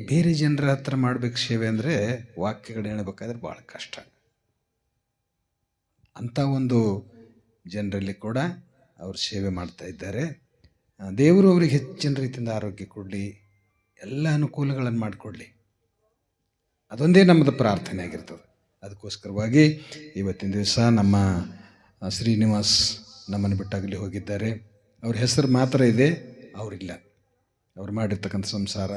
D: ಬೇರೆ ಜನರ ಹತ್ರ ಮಾಡಬೇಕು ಸೇವೆ ಅಂದರೆ ವಾಕ್ಯಗಳು ಹೇಳಬೇಕಾದ್ರೆ ಭಾಳ ಕಷ್ಟ. ಅಂಥ ಒಂದು ಜನರಲ್ಲಿ ಕೂಡ ಅವರು ಸೇವೆ ಮಾಡ್ತಾ ಇದ್ದಾರೆ. ದೇವರು ಅವರಿಗೆ ಹೆಚ್ಚಿನ ರೀತಿಯಿಂದ ಆರೋಗ್ಯ ಕೊಡಲಿ, ಎಲ್ಲ ಅನುಕೂಲಗಳನ್ನು ಮಾಡಿಕೊಡಲಿ, ಅದೊಂದೇ ನಮ್ಮದು ಪ್ರಾರ್ಥನೆ ಆಗಿರ್ತದೆ. ಅದಕ್ಕೋಸ್ಕರವಾಗಿ ಇವತ್ತಿನ ದಿವಸ ನಮ್ಮ ಶ್ರೀನಿವಾಸ್ ನಮ್ಮನ್ನು ಬಿಟ್ಟಾಗಲಿ ಹೋಗಿದ್ದಾರೆ. ಅವ್ರ ಹೆಸರು ಮಾತ್ರ ಇದೆ, ಅವರಿಲ್ಲ. ಅವ್ರು ಮಾಡಿರ್ತಕ್ಕಂಥ ಸಂಸಾರ,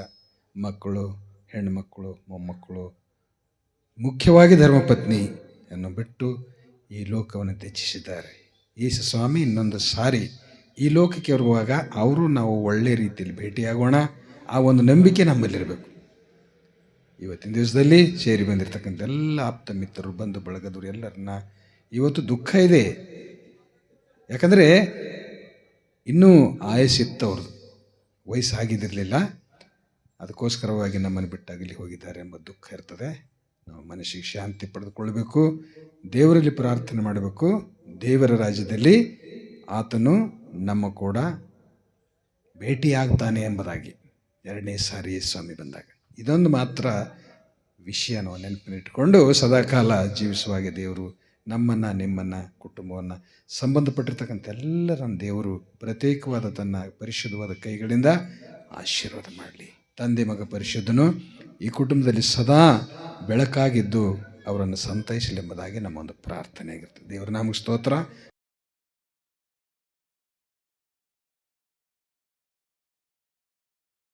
D: ಮಕ್ಕಳು, ಹೆಣ್ಣುಮಕ್ಕಳು, ಮೊಮ್ಮಕ್ಕಳು, ಮುಖ್ಯವಾಗಿ ಧರ್ಮಪತ್ನಿಯನ್ನು ಬಿಟ್ಟು ಈ ಲೋಕವನ್ನು ತ್ಯಜಿಸಿದ್ದಾರೆ. ಯೇಸು ಸ್ವಾಮಿ ಇನ್ನೊಂದು ಸಾರಿ ಈ ಲೋಕಕ್ಕೆ ಬರುವಾಗ ಅವರು ನಾವು ಒಳ್ಳೆಯ ರೀತಿಯಲ್ಲಿ ಭೇಟಿಯಾಗೋಣ, ಆ ಒಂದು ನಂಬಿಕೆ ನಮ್ಮಲ್ಲಿರಬೇಕು. ಇವತ್ತಿನ ದಿವಸದಲ್ಲಿ ಸೇರಿ ಬಂದಿರತಕ್ಕಂಥ ಎಲ್ಲ ಆಪ್ತ ಮಿತ್ರರು, ಬಂಧು ಬಳಗದವರು ಎಲ್ಲರನ್ನ ಇವತ್ತು ದುಃಖ ಇದೆ. ಯಾಕಂದರೆ ಇನ್ನೂ ಆಯಸ್ಸಿತ್ತವ್ರದ್ದು, ವಯಸ್ಸಾಗಿದ್ದಿರಲಿಲ್ಲ. ಅದಕ್ಕೋಸ್ಕರವಾಗಿ ನಮ್ಮನ್ನು ಬಿಟ್ಟಾಗಲಿ ಹೋಗಿದ್ದಾರೆ ಎಂಬ ದುಃಖ ಇರ್ತದೆ. ನಾವು ಮನಸ್ಸಿಗೆ ಶಾಂತಿ ಪಡೆದುಕೊಳ್ಬೇಕು, ದೇವರಲ್ಲಿ ಪ್ರಾರ್ಥನೆ ಮಾಡಬೇಕು. ದೇವರ ರಾಜ್ಯದಲ್ಲಿ ಆತನು ನಮ್ಮ ಕೂಡ ಭೇಟಿಯಾಗ್ತಾನೆ ಎಂಬುದಾಗಿ ಎರಡನೇ ಸಾರಿ ಸ್ವಾಮಿ ಬಂದಾಗ ಇದೊಂದು ಮಾತ್ರ ವಿಷಯ ನಾವು ನೆನಪಿನಿಟ್ಟುಕೊಂಡು ಸದಾಕಾಲ ಜೀವಿಸುವಾಗೆ ದೇವರು ನಮ್ಮನ್ನು, ನಿಮ್ಮನ್ನು, ಕುಟುಂಬವನ್ನು, ಸಂಬಂಧಪಟ್ಟಿರ್ತಕ್ಕಂಥ ಎಲ್ಲರನ್ನು ದೇವರು ಪ್ರತ್ಯೇಕವಾದ ತನ್ನ ಪರಿಶುದ್ಧವಾದ ಕೈಗಳಿಂದ ಆಶೀರ್ವಾದ ಮಾಡಲಿ. ತಂದೆ ಮಗ ಪರಿಶುದ್ಧನು ಈ ಕುಟುಂಬದಲ್ಲಿ ಸದಾ ಬೆಳಕಾಗಿದ್ದು ಅವರನ್ನು ಸಂತೈಸಲೆಂಬುದಾಗಿ ನಮ್ಮ ಒಂದು ಪ್ರಾರ್ಥನೆ ಆಗಿರ್ತದೆ. ದೇವರ ನಾಮಕ್ಕೆ ಸ್ತೋತ್ರ.